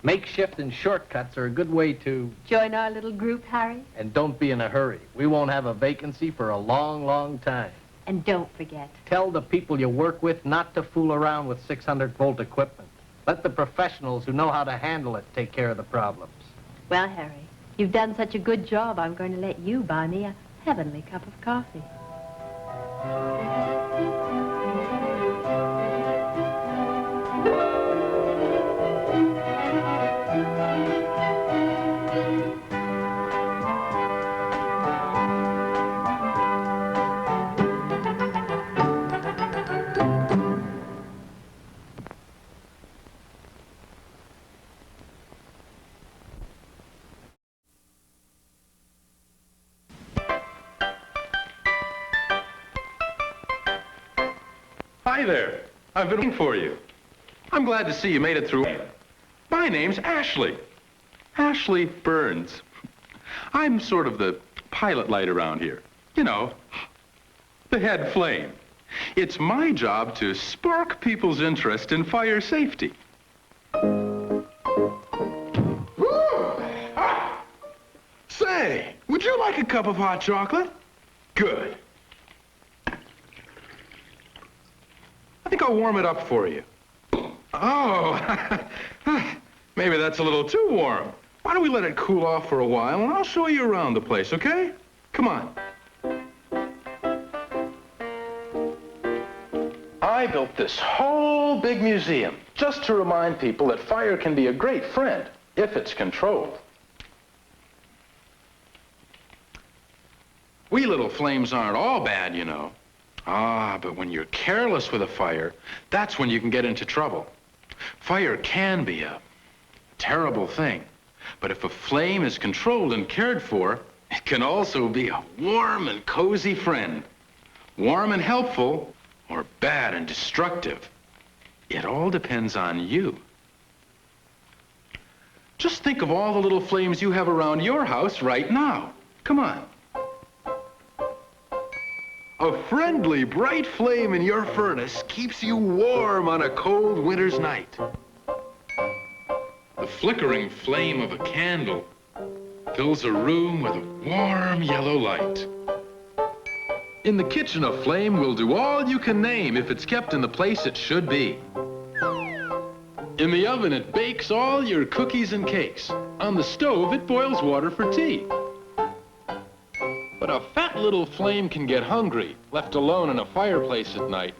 Makeshift and shortcuts are a good way to... Join our little group, Harry. And don't be in a hurry. We won't have a vacancy for a long, long time. And don't forget. Tell the people you work with not to fool around with 600-volt equipment. Let the professionals who know how to handle it take care of the problems. Well, Harry, you've done such a good job, I'm going to let you buy me a heavenly cup of coffee. Hi there. I've been waiting for you. I'm glad to see you made it through. My name's Ashley. Ashley Burns. I'm sort of the pilot light around here. You know, the head flame. It's my job to spark people's interest in fire safety. Say, would you like a cup of hot chocolate? Good. I think I'll warm it up for you. Oh, maybe that's a little too warm. Why don't we let it cool off for a while, and I'll show you around the place, okay? Come on. I built this whole big museum just to remind people that fire can be a great friend if it's controlled. We little flames aren't all bad, you know. Ah, but when you're careless with a fire, that's when you can get into trouble. Fire can be a terrible thing, but if a flame is controlled and cared for, it can also be a warm and cozy friend. Warm and helpful, or bad and destructive. It all depends on you. Just think of all the little flames you have around your house right now. Come on. A friendly, bright flame in your furnace keeps you warm on a cold winter's night. The flickering flame of a candle fills a room with a warm yellow light. In the kitchen, a flame will do all you can name if it's kept in the place it should be. In the oven, it bakes all your cookies and cakes. On the stove, it boils water for tea. But a fat little flame can get hungry, left alone in a fireplace at night.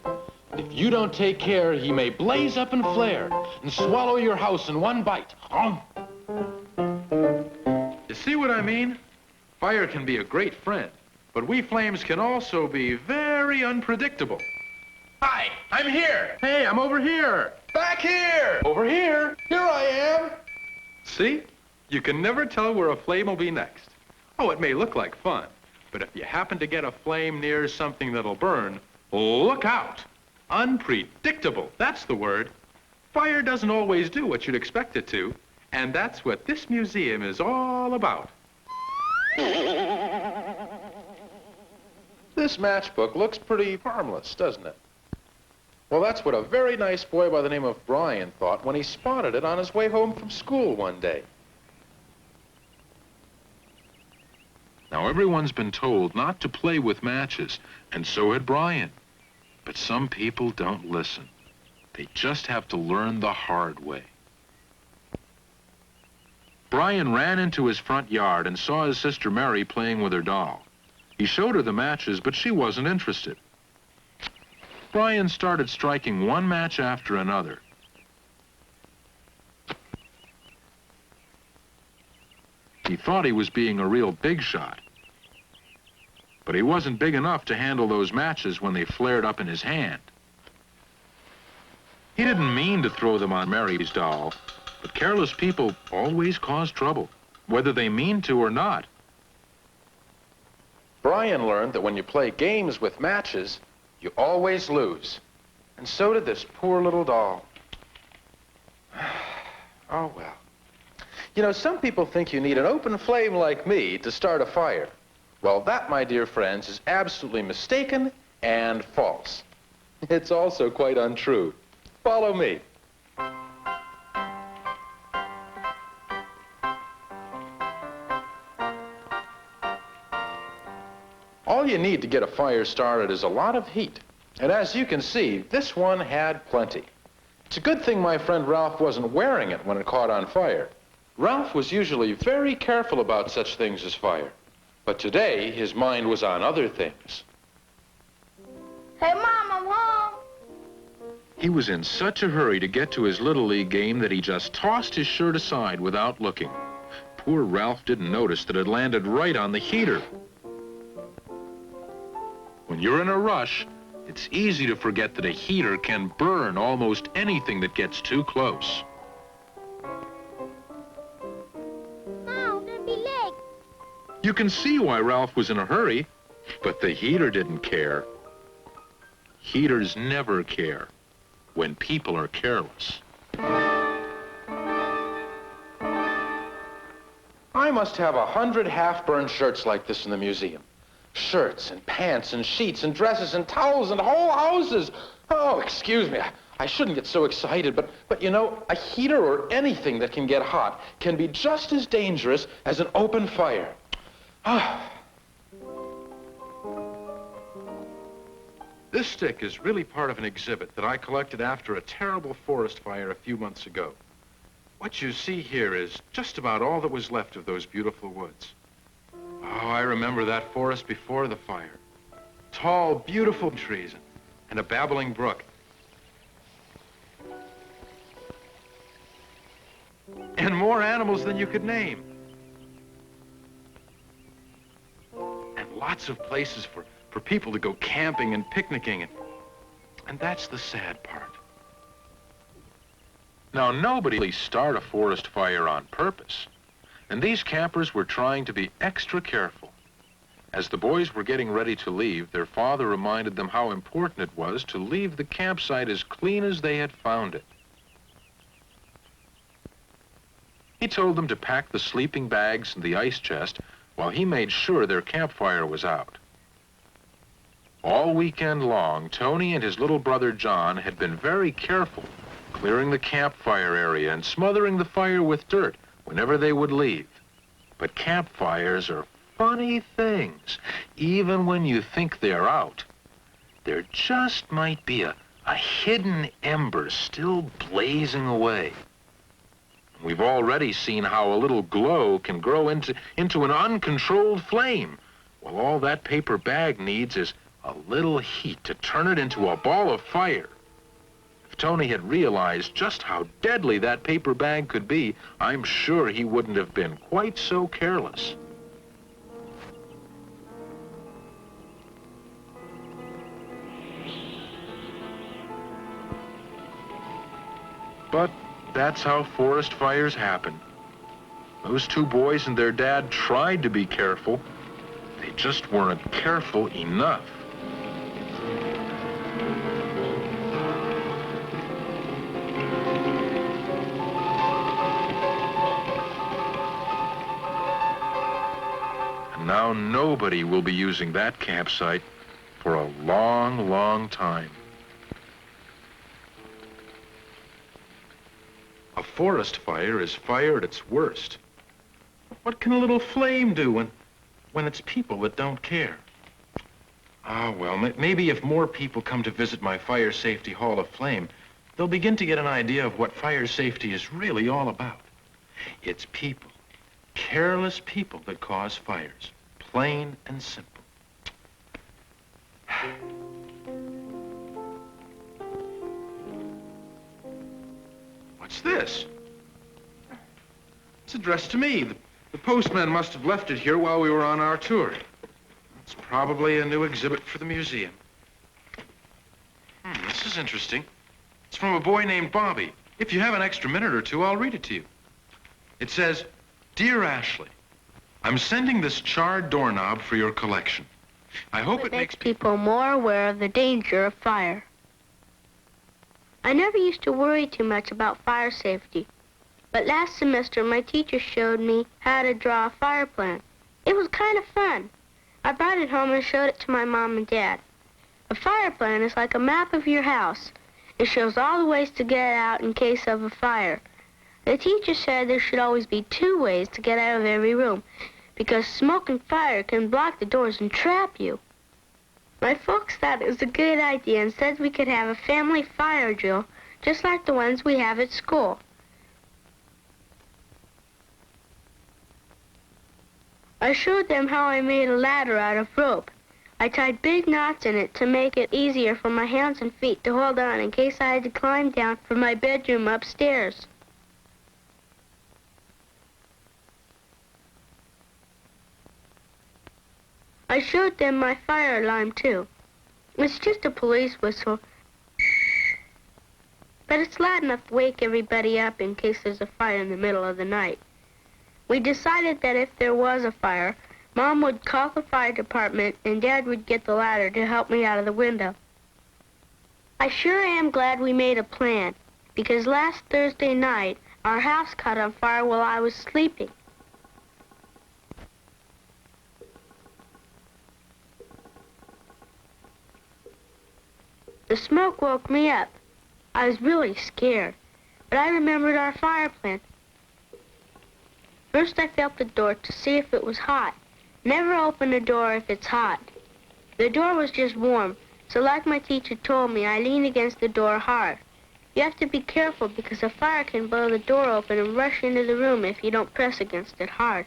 If you don't take care, he may blaze up and flare and swallow your house in one bite. You see what I mean? Fire can be a great friend, but we flames can also be very unpredictable. Hi, I'm here. Hey, I'm over here. Back here. Over here. Here I am. See? You can never tell where a flame will be next. Oh, it may look like fun, but if you happen to get a flame near something that'll burn, look out. Unpredictable, that's the word. Fire doesn't always do what you'd expect it to, and that's what this museum is all about. This matchbook looks pretty harmless, doesn't it? Well, that's what a very nice boy by the name of Brian thought when he spotted it on his way home from school one day. Now, everyone's been told not to play with matches, and so had Brian. But some people don't listen. They just have to learn the hard way. Brian ran into his front yard and saw his sister Mary playing with her doll. He showed her the matches, but she wasn't interested. Brian started striking one match after another. He thought he was being a real big shot. But he wasn't big enough to handle those matches when they flared up in his hand. He didn't mean to throw them on Mary's doll, but careless people always cause trouble, whether they mean to or not. Brian learned that when you play games with matches, you always lose. And so did this poor little doll. Oh, well. You know, some people think you need an open flame like me to start a fire. Well, that, my dear friends, is absolutely mistaken and false. It's also quite untrue. Follow me. All you need to get a fire started is a lot of heat. And as you can see, this one had plenty. It's a good thing my friend Ralph wasn't wearing it when it caught on fire. Ralph was usually very careful about such things as fire. But today, his mind was on other things. Hey, Mom, I'm home. He was in such a hurry to get to his Little League game that he just tossed his shirt aside without looking. Poor Ralph didn't notice that it landed right on the heater. When you're in a rush, it's easy to forget that a heater can burn almost anything that gets too close. You can see why Ralph was in a hurry, but the heater didn't care. Heaters never care when people are careless. I must have 100 half-burned shirts like this in the museum. Shirts and pants and sheets and dresses and towels and whole houses. Oh, excuse me. I shouldn't get so excited, but you know, a heater or anything that can get hot can be just as dangerous as an open fire. This stick is really part of an exhibit that I collected after a terrible forest fire a few months ago. What you see here is just about all that was left of those beautiful woods. Oh, I remember that forest before the fire. Tall, beautiful trees and a babbling brook. And more animals than you could name. Lots of places for people to go camping and picnicking, and that's the sad part. Now, nobody start a forest fire on purpose, and these campers were trying to be extra careful. As the boys were getting ready to leave, their father reminded them how important it was to leave the campsite as clean as they had found it. He told them to pack the sleeping bags and the ice chest while he made sure their campfire was out. All weekend long, Tony and his little brother John had been very careful, clearing the campfire area and smothering the fire with dirt whenever they would leave. But campfires are funny things. Even when you think they're out, there just might be a hidden ember still blazing away. We've already seen how a little glow can grow into an uncontrolled flame. Well, all that paper bag needs is a little heat to turn it into a ball of fire. If Tony had realized just how deadly that paper bag could be, I'm sure he wouldn't have been quite so careless. But that's how forest fires happen. Those two boys and their dad tried to be careful. They just weren't careful enough. And now nobody will be using that campsite for a long, long time. A forest fire is fire at its worst. What can a little flame do when it's people that don't care? Ah, well, maybe if more people come to visit my Fire Safety Hall of Flame, they'll begin to get an idea of what fire safety is really all about. It's people, careless people that cause fires, plain and simple. What's this? It's addressed to me. The postman must have left it here while we were on our tour. It's probably a new exhibit for the museum. This is interesting. It's from a boy named Bobby. If you have an extra minute or two, I'll read it to you. It says, "Dear Ashley, I'm sending this charred doorknob for your collection. I hope it makes people more aware of the danger of fire. I never used to worry too much about fire safety, but last semester my teacher showed me how to draw a fire plan. It was kind of fun. I brought it home and showed it to my mom and dad. A fire plan is like a map of your house. It shows all the ways to get out in case of a fire. The teacher said there should always be 2 ways to get out of every room, because smoke and fire can block the doors and trap you. My folks thought it was a good idea and said we could have a family fire drill, just like the ones we have at school. I showed them how I made a ladder out of rope. I tied big knots in it to make it easier for my hands and feet to hold on in case I had to climb down from my bedroom upstairs. I showed them my fire alarm, too. It's just a police whistle, but it's loud enough to wake everybody up in case there's a fire in the middle of the night. We decided that if there was a fire, Mom would call the fire department and Dad would get the ladder to help me out of the window. I sure am glad we made a plan, because last Thursday night, our house caught on fire while I was sleeping. The smoke woke me up. I was really scared, but I remembered our fire plan. First, I felt the door to see if it was hot. Never open a door if it's hot. The door was just warm, so like my teacher told me, I leaned against the door hard. You have to be careful because a fire can blow the door open and rush into the room if you don't press against it hard.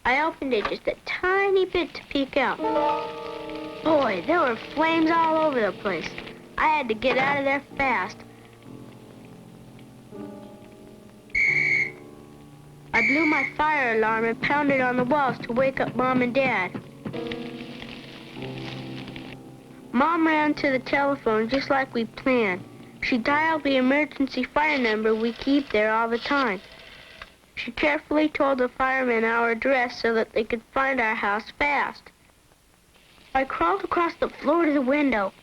I opened it just a tiny bit to peek out. Boy, there were flames all over the place. I had to get out of there fast. I blew my fire alarm and pounded on the walls to wake up Mom and Dad. Mom ran to the telephone just like we planned. She dialed the emergency fire number we keep there all the time. She carefully told the firemen our address so that they could find our house fast. I crawled across the floor to the window.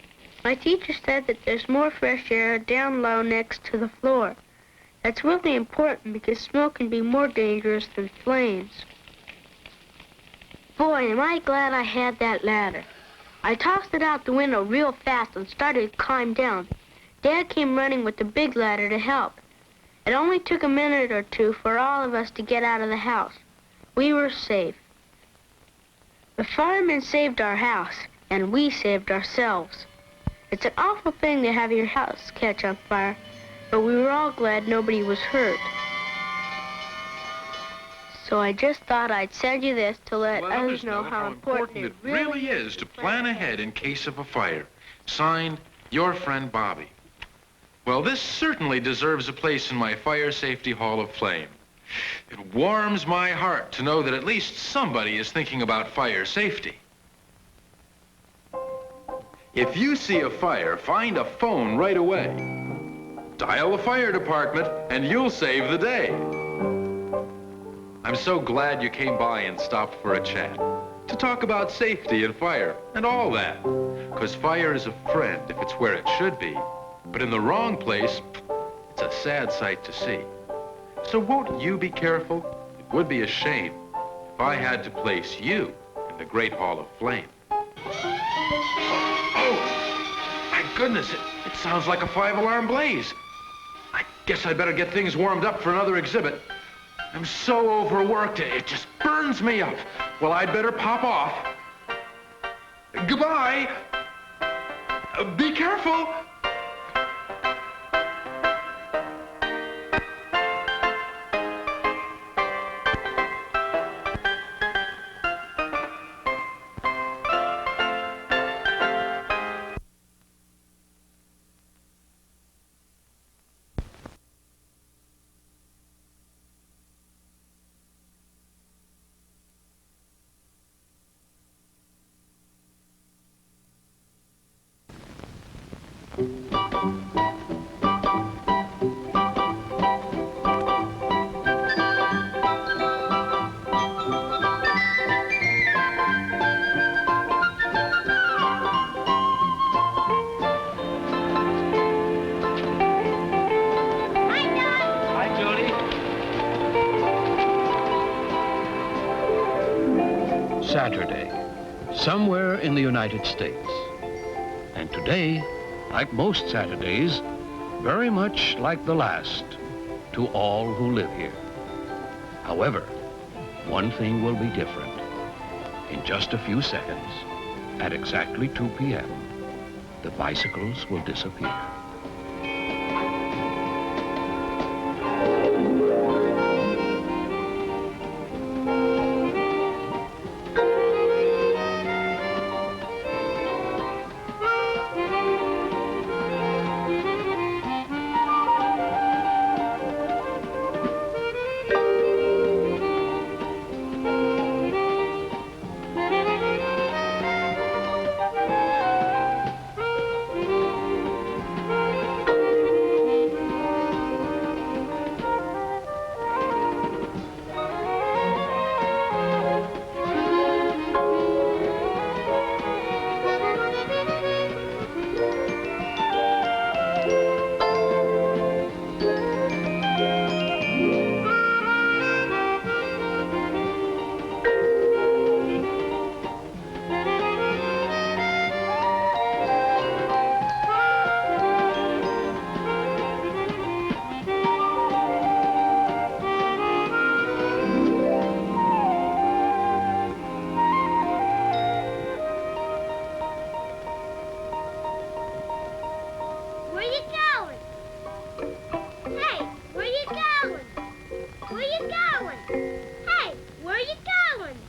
My teacher said that there's more fresh air down low next to the floor. That's really important because smoke can be more dangerous than flames. Boy, am I glad I had that ladder. I tossed it out the window real fast and started to climb down. Dad came running with the big ladder to help. It only took a minute or 2 for all of us to get out of the house. We were safe. The firemen saved our house, and we saved ourselves. It's an awful thing to have your house catch on fire, but we were all glad nobody was hurt. So I just thought I'd send you this to let others know how important it really is to plan ahead in case of a fire. Signed, your friend Bobby. Well, this certainly deserves a place in my Fire Safety Hall of Flame. It warms my heart to know that at least somebody is thinking about fire safety. If you see a fire, find a phone right away. Dial the fire department and you'll save the day. I'm I'm so glad you came by and stopped for a chat. To talk about safety and fire and all that. 'Cause fire is a friend if it's where it should be. But in the wrong place, it's a sad sight to see. So won't you be careful? It would be a shame if I had to place you in the Great Hall of Flame. Oh, my goodness, it sounds like a 5-alarm blaze. I guess I better get things warmed up for another exhibit. I'm so overworked, it just burns me up. Well, I'd better pop off. Goodbye. Be careful. Saturday, somewhere in the United States. And today, like most Saturdays, very much like the last to all who live here. However, one thing will be different. In just a few seconds, at exactly 2 p.m., the bicycles will disappear.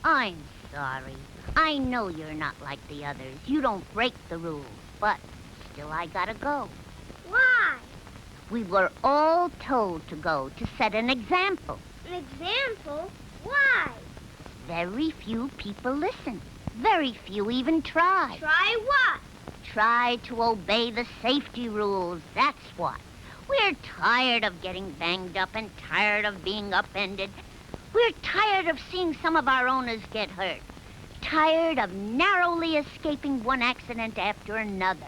I'm sorry. I know you're not like the others. You don't break the rules, but still I gotta go. Why? We were all told to go to set an example. An example? Why? Very few people listen. Very few even try. Try what? Try to obey the safety rules, that's what. We're tired of getting banged up and tired of being upended. We're tired of seeing some of our owners get hurt. Tired of narrowly escaping one accident after another.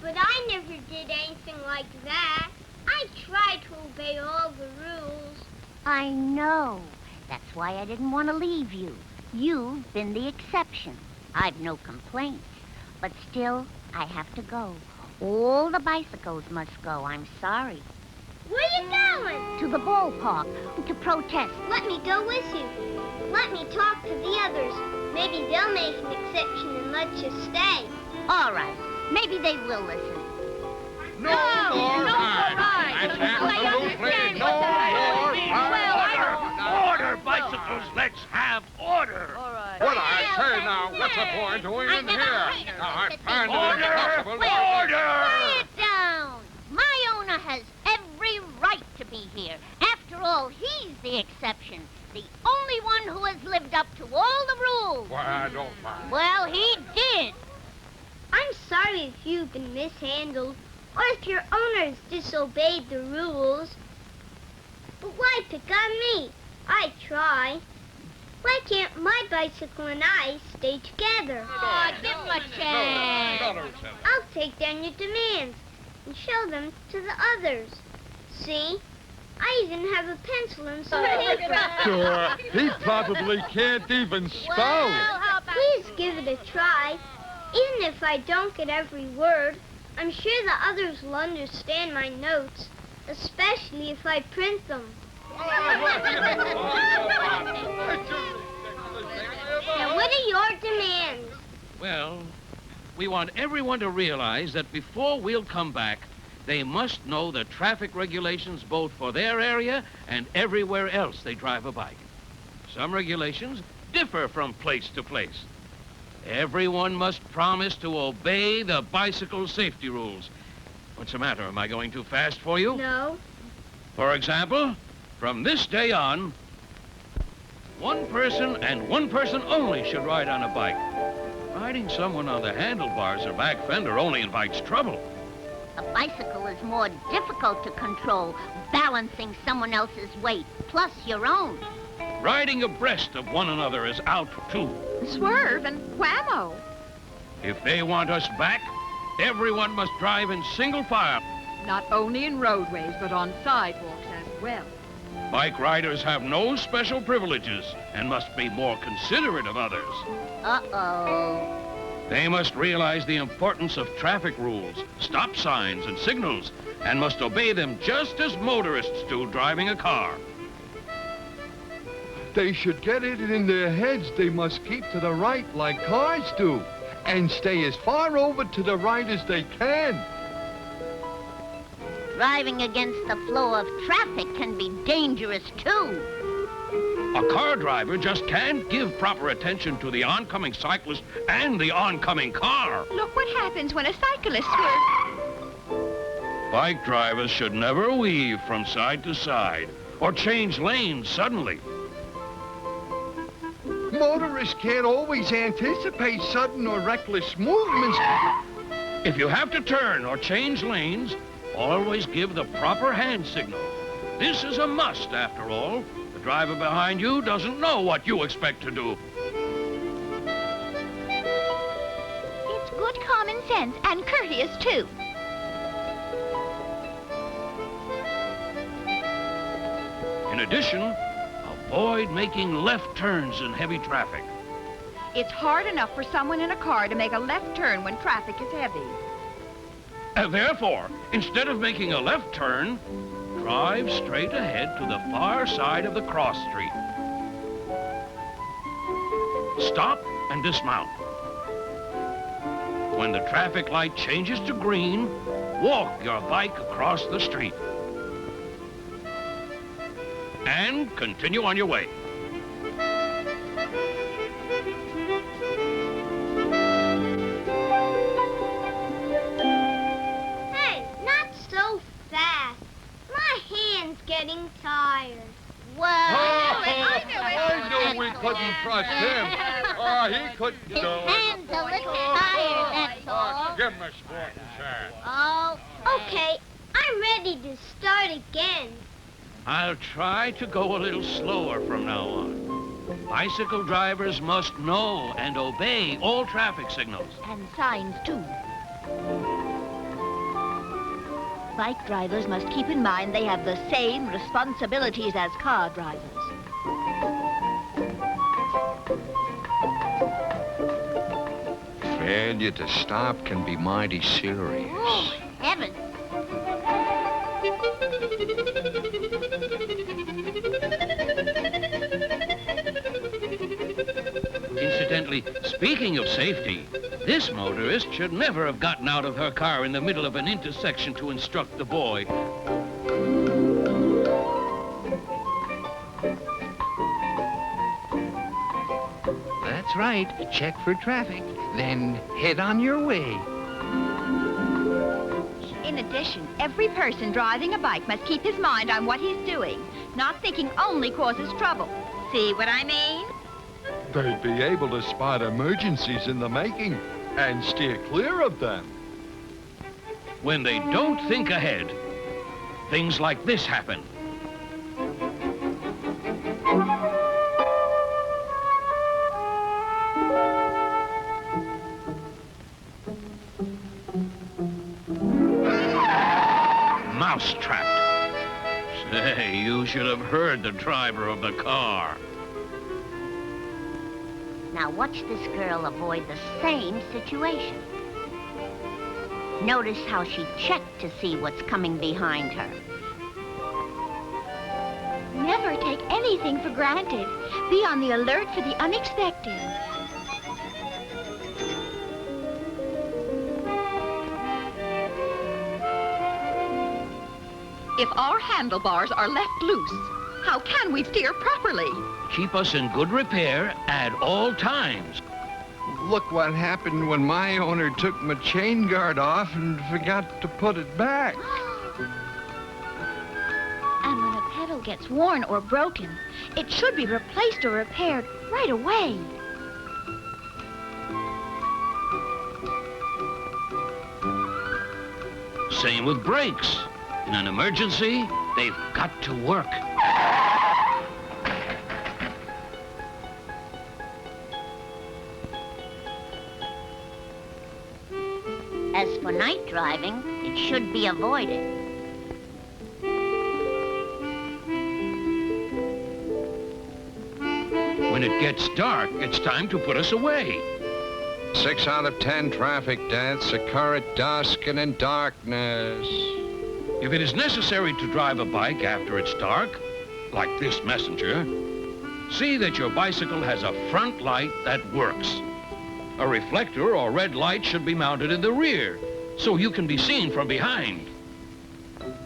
But I never did anything like that. I tried to obey all the rules. I know. That's why I didn't want to leave you. You've been the exception. I've no complaints. But still, I have to go. All the bicycles must go. I'm sorry. Where are you going? To the ballpark, to protest. Let me go with you. Let me talk to the others. Maybe they'll make an exception and let you stay. All right. Maybe they will listen. No more rides. Absolutely no more rides. Order, bicycles. Let's have order. All right. What I say now, what's the point doing in here? I find it impossible. Order! Quiet down. My owner has every right to be here. After all, he's the exception. The only one who has lived up to all the rules. Well, I don't mind. Well, he did. I'm sorry if you've been mishandled or if your owners disobeyed the rules. But why pick on me? I try. Why can't my bicycle and I stay together? Oh, give him a chance. I'll take down your demands and show them to the others. See? I even have a pencil and some paper. Sure, he probably can't even spell. Please give it a try. Even if I don't get every word, I'm sure the others will understand my notes, especially if I print them. Now, what are your demands? Well, we want everyone to realize that before we'll come back, they must know the traffic regulations both for their area and everywhere else they drive a bike. Some regulations differ from place to place. Everyone must promise to obey the bicycle safety rules. What's the matter? Am I going too fast for you? No. For example, from this day on, one person and one person only should ride on a bike. Riding someone on the handlebars or back fender only invites trouble. A bicycle is more difficult to control, balancing someone else's weight, plus your own. Riding abreast of one another is out, too. Swerve and whammo. If they want us back, everyone must drive in single file. Not only in roadways, but on sidewalks as well. Bike riders have no special privileges and must be more considerate of others. Uh-oh. They must realize the importance of traffic rules, stop signs, and signals, and must obey them just as motorists do driving a car. They should get it in their heads they must keep to the right like cars do, and stay as far over to the right as they can. Driving against the flow of traffic can be dangerous, too. A car driver just can't give proper attention to the oncoming cyclist and the oncoming car. Look what happens when a cyclist swerves. Bike drivers should never weave from side to side or change lanes suddenly. Motorists can't always anticipate sudden or reckless movements. If you have to turn or change lanes, always give the proper hand signal. This is a must, after all. The driver behind you doesn't know what you expect to do. It's good common sense and courteous, too. In addition, avoid making left turns in heavy traffic. It's hard enough for someone in a car to make a left turn when traffic is heavy. Therefore, instead of making a left turn, drive straight ahead to the far side of the cross street. Stop and dismount. When the traffic light changes to green, walk your bike across the street. And continue on your way. Getting tired. Well, I knew we couldn't trust him. Oh, he couldn't do it. His hand's a little tired, that's all. Give him a sporting chance. Oh. Okay, I'm ready to start again. I'll try to go a little slower from now on. Bicycle drivers must know and obey all traffic signals. And signs, too. Bike drivers must keep in mind they have the same responsibilities as car drivers. Failure to stop can be mighty serious. Oh, heavens. Incidentally, speaking of safety, this motorist should never have gotten out of her car in the middle of an intersection to instruct the boy. That's right. Check for traffic, then head on your way. In addition, every person driving a bike must keep his mind on what he's doing. Not thinking only causes trouble. See what I mean? They'd be able to spot emergencies in the making and steer clear of them. When they don't think ahead, things like this happen. mouse-trapped. Say, you should have heard the driver of the car. Now watch this girl avoid the same situation. Notice how she checked to see what's coming behind her. Never take anything for granted. Be on the alert for the unexpected. If our handlebars are left loose, how can we steer properly? Keep us in good repair at all times. Look what happened when my owner took my chain guard off and forgot to put it back. And when a pedal gets worn or broken, it should be replaced or repaired right away. Same with brakes. In an emergency, they've got to work. As for night driving, it should be avoided. When it gets dark, it's time to put us away. 6 out of 10 traffic deaths occur at dusk and in darkness. If it is necessary to drive a bike after it's dark, like this messenger, see that your bicycle has a front light that works. A reflector or red light should be mounted in the rear, so you can be seen from behind.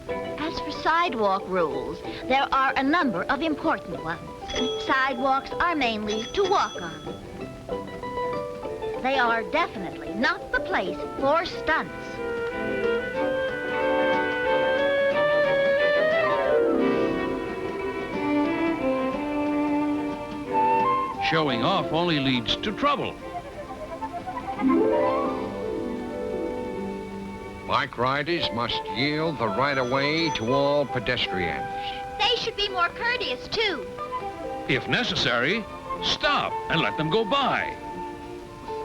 As for sidewalk rules, there are a number of important ones. Sidewalks are mainly to walk on. They are definitely not the place for stunts. Showing off only leads to trouble. Bike riders must yield the right-of-way to all pedestrians. They should be more courteous, too. If necessary, stop and let them go by.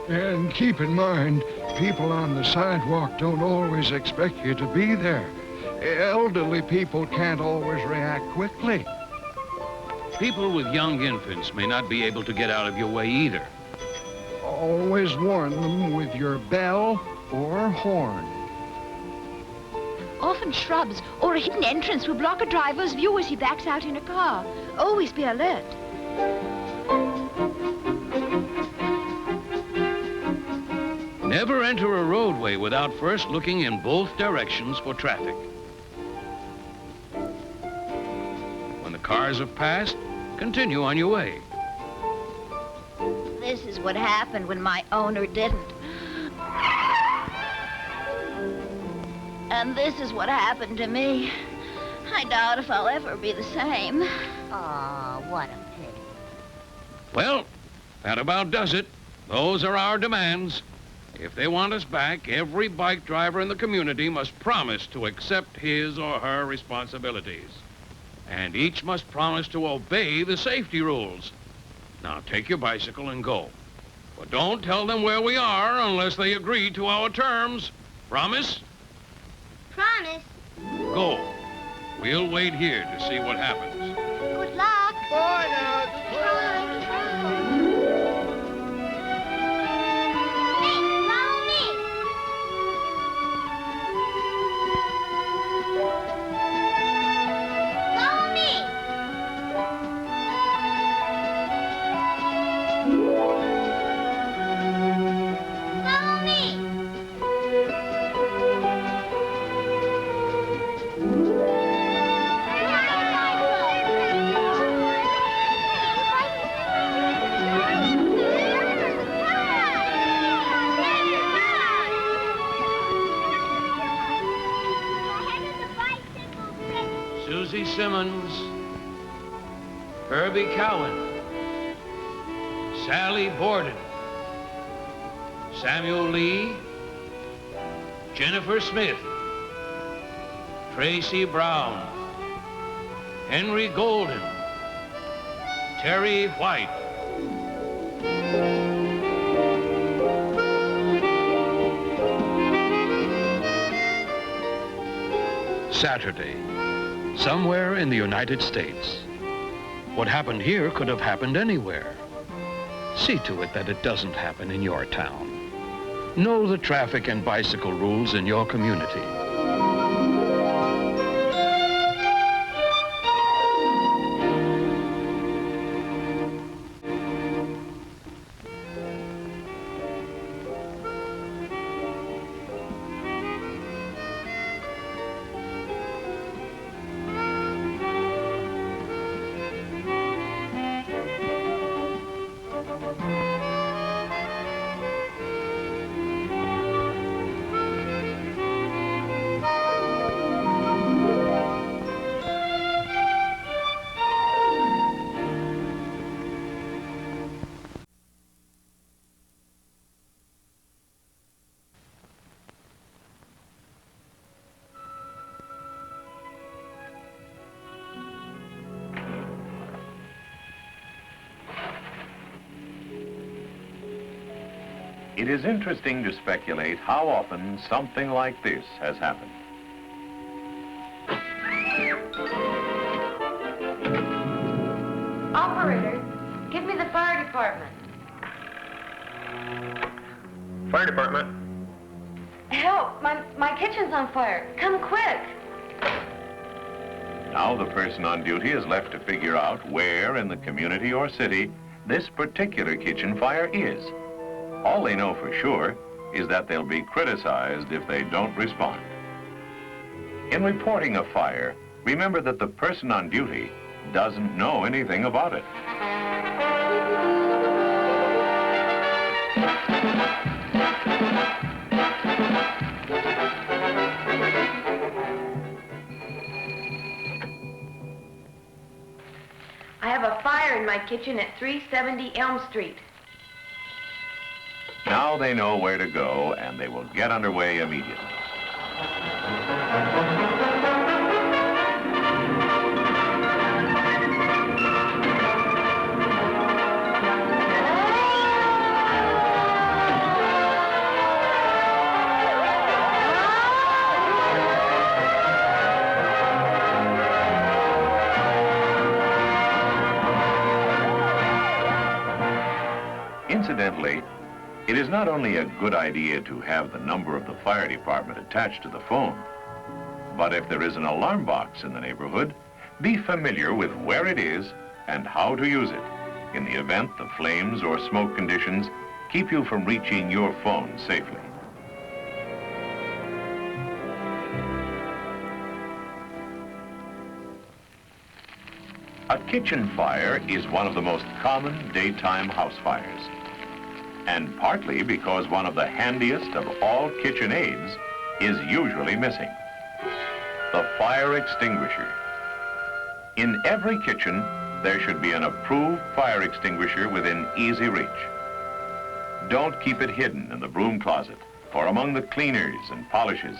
And keep in mind, people on the sidewalk don't always expect you to be there. Elderly people can't always react quickly. People with young infants may not be able to get out of your way either. Always warn them with your bell or horn. Often shrubs or a hidden entrance will block a driver's view as he backs out in a car. Always be alert. Never enter a roadway without first looking in both directions for traffic. When the cars have passed, continue on your way. This is what happened when my owner didn't. And this is what happened to me. I doubt if I'll ever be the same. Oh, what a pity. Well, that about does it. Those are our demands. If they want us back, every bike driver in the community must promise to accept his or her responsibilities. And each must promise to obey the safety rules. Now, take your bicycle and go. But don't tell them where we are unless they agree to our terms. Promise? Promise. Go. We'll wait here to see what happens. Good luck. Bye now. Simmons, Herbie Cowan, Sally Borden, Samuel Lee, Jennifer Smith, Tracy Brown, Henry Golden, Terry White. Saturday, somewhere in the United States. What happened here could have happened anywhere. See to it that it doesn't happen in your town. Know the traffic and bicycle rules in your community. It is interesting to speculate how often something like this has happened. Operator, give me the fire department. Fire department. Help! My kitchen's on fire. Come quick! Now the person on duty is left to figure out where in the community or city this particular kitchen fire is. All they know for sure is that they'll be criticized if they don't respond. In reporting a fire, remember that the person on duty doesn't know anything about it. I have a fire in my kitchen at 370 Elm Street. Now they know where to go, and they will get underway immediately. Incidentally, it is not only a good idea to have the number of the fire department attached to the phone, but if there is an alarm box in the neighborhood, be familiar with where it is and how to use it in the event the flames or smoke conditions keep you from reaching your phone safely. A kitchen fire is one of the most common daytime house fires, and partly because one of the handiest of all kitchen aids is usually missing: the fire extinguisher. In every kitchen, there should be an approved fire extinguisher within easy reach. Don't keep it hidden in the broom closet or among the cleaners and polishes.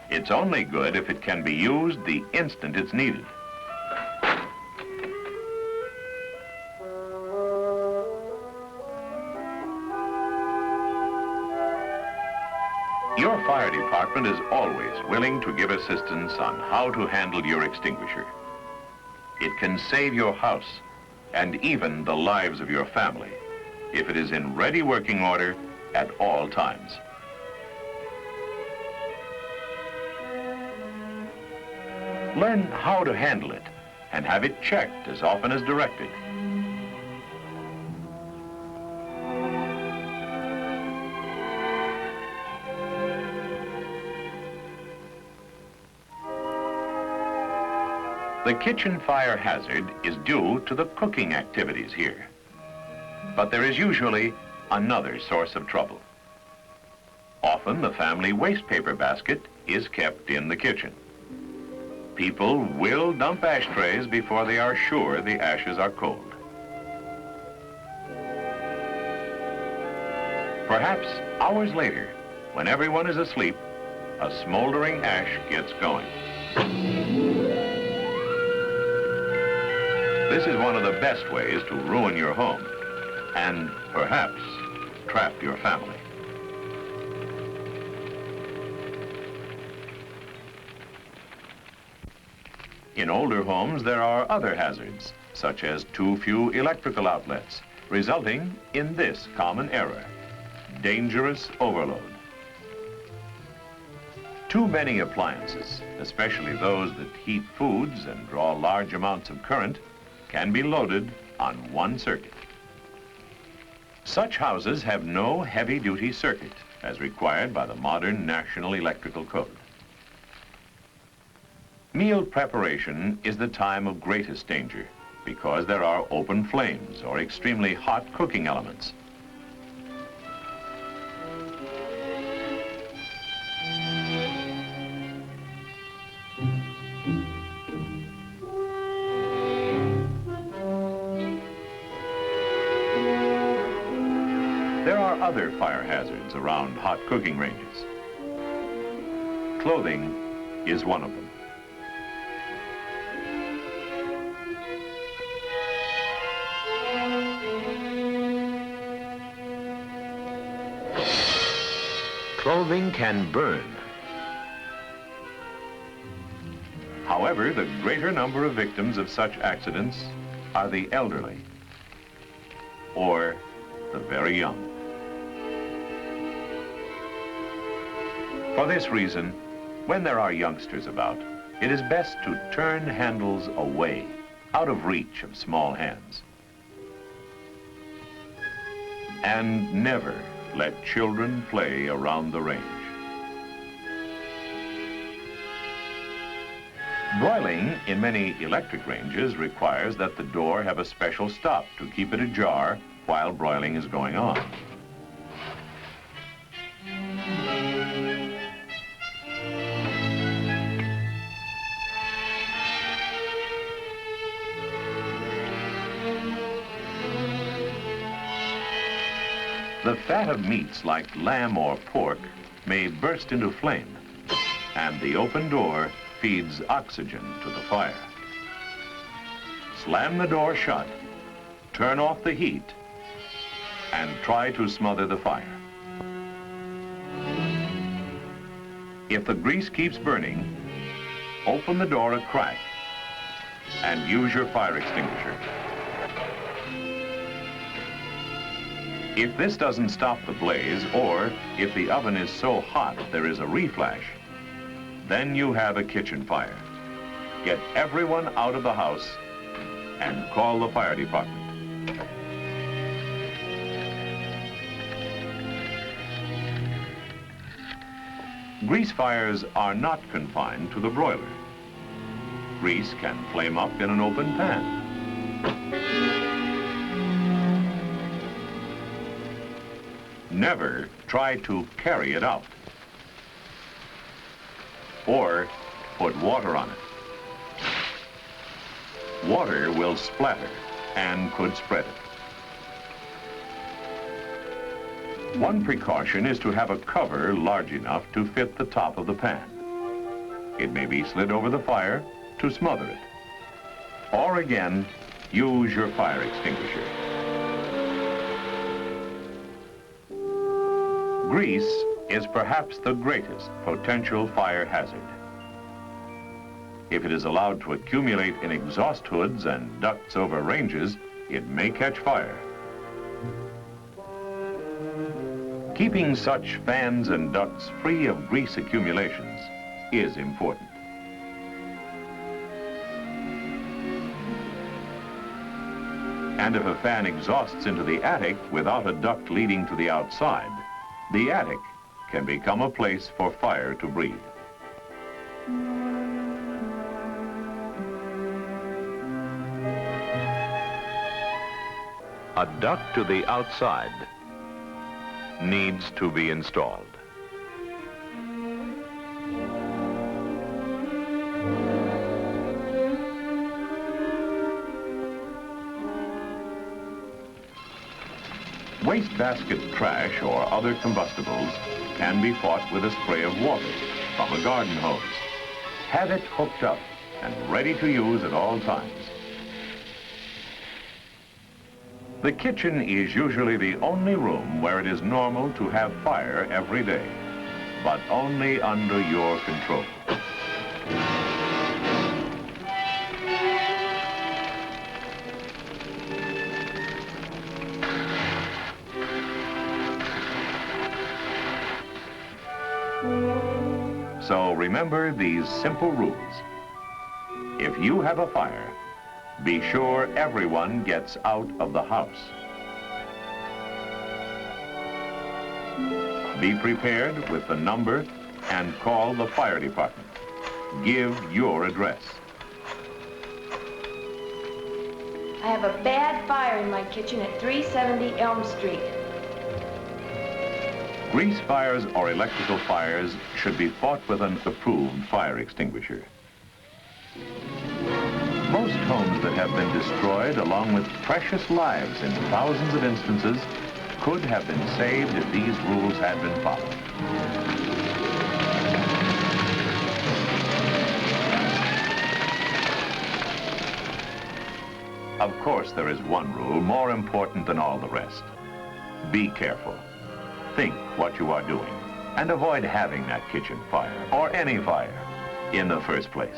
It's only good if it can be used the instant it's needed. Your fire department is always willing to give assistance on how to handle your extinguisher. It can save your house and even the lives of your family if it is in ready working order at all times. Learn how to handle it and have it checked as often as directed. The kitchen fire hazard is due to the cooking activities here. But there is usually another source of trouble. Often the family waste paper basket is kept in the kitchen. People will dump ashtrays before they are sure the ashes are cold. Perhaps hours later, when everyone is asleep, a smoldering ash gets going. This is one of the best ways to ruin your home and perhaps trap your family. In older homes, there are other hazards, such as too few electrical outlets, resulting in this common error: dangerous overload. Too many appliances, especially those that heat foods and draw large amounts of current, can be loaded on one circuit. Such houses have no heavy-duty circuit, as required by the modern National Electrical Code. Meal preparation is the time of greatest danger because there are open flames or extremely hot cooking elements. There are other fire hazards around hot cooking ranges. Clothing is one of them. Clothing can burn. However, the greater number of victims of such accidents are the elderly or the very young. For this reason, when there are youngsters about, it is best to turn handles away, out of reach of small hands. And never let children play around the range. Broiling in many electric ranges requires that the door have a special stop to keep it ajar while broiling is going on. The fat of meats like lamb or pork may burst into flame, and the open door feeds oxygen to the fire. Slam the door shut, turn off the heat, and try to smother the fire. If the grease keeps burning, open the door a crack and use your fire extinguisher. If this doesn't stop the blaze, or if the oven is so hot there is a reflash, then you have a kitchen fire. Get everyone out of the house and call the fire department. Grease fires are not confined to the broiler. Grease can flame up in an open pan. Never try to carry it out or put water on it. Water will splatter and could spread it. One precaution is to have a cover large enough to fit the top of the pan. It may be slid over the fire to smother it. Or again, use your fire extinguisher. Grease is perhaps the greatest potential fire hazard. If it is allowed to accumulate in exhaust hoods and ducts over ranges, it may catch fire. Keeping such fans and ducts free of grease accumulations is important. And if a fan exhausts into the attic without a duct leading to the outside, the attic can become a place for fire to breed. A duct to the outside needs to be installed. Wastebasket trash or other combustibles can be fought with a spray of water from a garden hose. Have it hooked up and ready to use at all times. The kitchen is usually the only room where it is normal to have fire every day, but only under your control. So remember these simple rules. If you have a fire, be sure everyone gets out of the house. Be prepared with the number and call the fire department. Give your address. I have a bad fire in my kitchen at 370 Elm Street. Grease fires or electrical fires should be fought with an approved fire extinguisher. Most homes that have been destroyed, along with precious lives in thousands of instances, could have been saved if these rules had been followed. Of course, there is one rule more important than all the rest. Be careful. Think what you are doing, and avoid having that kitchen fire, or any fire, in the first place.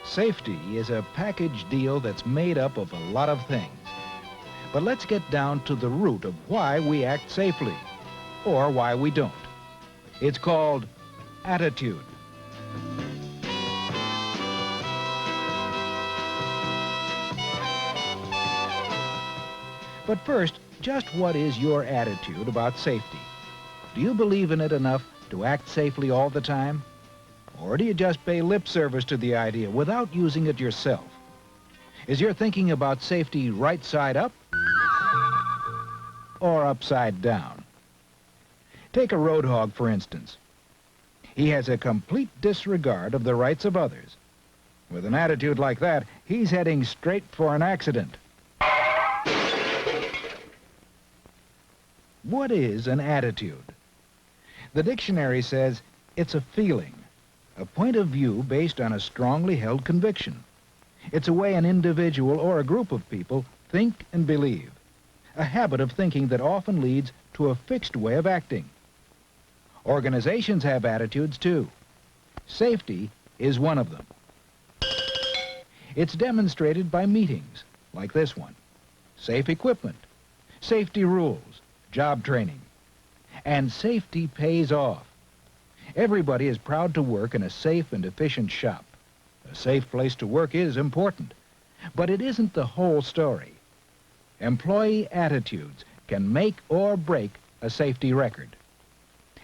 Safety is a package deal that's made up of a lot of things. But let's get down to the root of why we act safely, or why we don't. It's called attitude. But first, just what is your attitude about safety? Do you believe in it enough to act safely all the time? Or do you just pay lip service to the idea without using it yourself? Is your thinking about safety right side up or upside down? Take a road hog, for instance. He has a complete disregard of the rights of others. With an attitude like that, he's heading straight for an accident. What is an attitude? The dictionary says it's a feeling, a point of view based on a strongly held conviction. It's a way an individual or a group of people think and believe, a habit of thinking that often leads to a fixed way of acting. Organizations have attitudes too. Safety is one of them. It's demonstrated by meetings like this one. Safe equipment, safety rules, job training. And safety pays off. Everybody is proud to work in a safe and efficient shop. A safe place to work is important, but it isn't the whole story. Employee attitudes can make or break a safety record.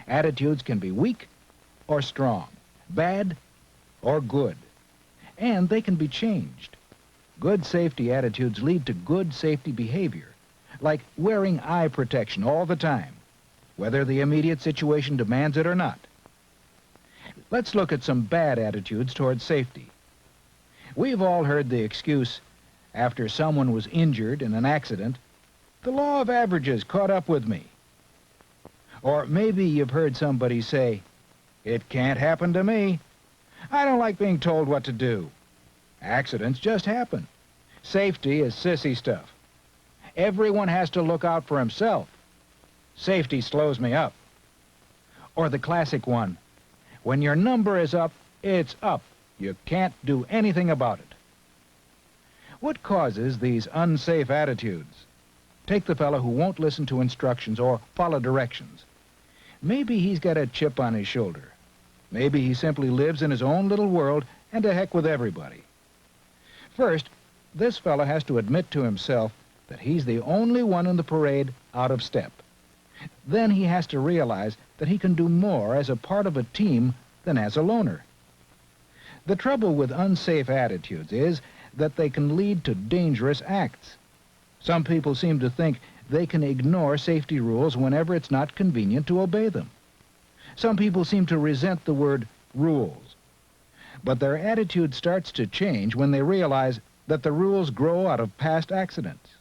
Attitudes can be weak or strong, bad or good, and they can be changed. Good safety attitudes lead to good safety behavior, like wearing eye protection all the time, whether the immediate situation demands it or not. Let's look at some bad attitudes towards safety. We've all heard the excuse, after someone was injured in an accident, the law of averages caught up with me. Or maybe you've heard somebody say, it can't happen to me. I don't like being told what to do. Accidents just happen. Safety is sissy stuff. Everyone has to look out for himself. Safety slows me up. Or the classic one, when your number is up, it's up. You can't do anything about it. What causes these unsafe attitudes? Take the fellow who won't listen to instructions or follow directions. Maybe he's got a chip on his shoulder. Maybe he simply lives in his own little world and to heck with everybody. First, this fellow has to admit to himself that he's the only one in the parade out of step. Then he has to realize that he can do more as a part of a team than as a loner. The trouble with unsafe attitudes is that they can lead to dangerous acts. Some people seem to think they can ignore safety rules whenever it's not convenient to obey them. Some people seem to resent the word rules. But their attitude starts to change when they realize that the rules grow out of past accidents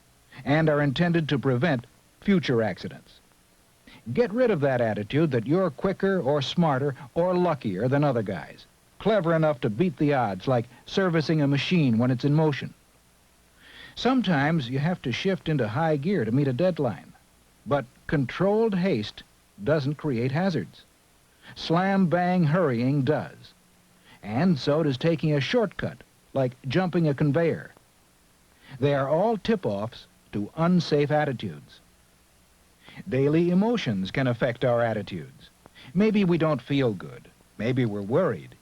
and are intended to prevent future accidents. Get rid of that attitude that you're quicker or smarter or luckier than other guys, clever enough to beat the odds, like servicing a machine when it's in motion. Sometimes you have to shift into high gear to meet a deadline, but controlled haste doesn't create hazards. Slam-bang hurrying does. And so does taking a shortcut, like jumping a conveyor. They are all tip-offs to unsafe attitudes. Daily emotions can affect our attitudes. Maybe we don't feel good. Maybe we're worried.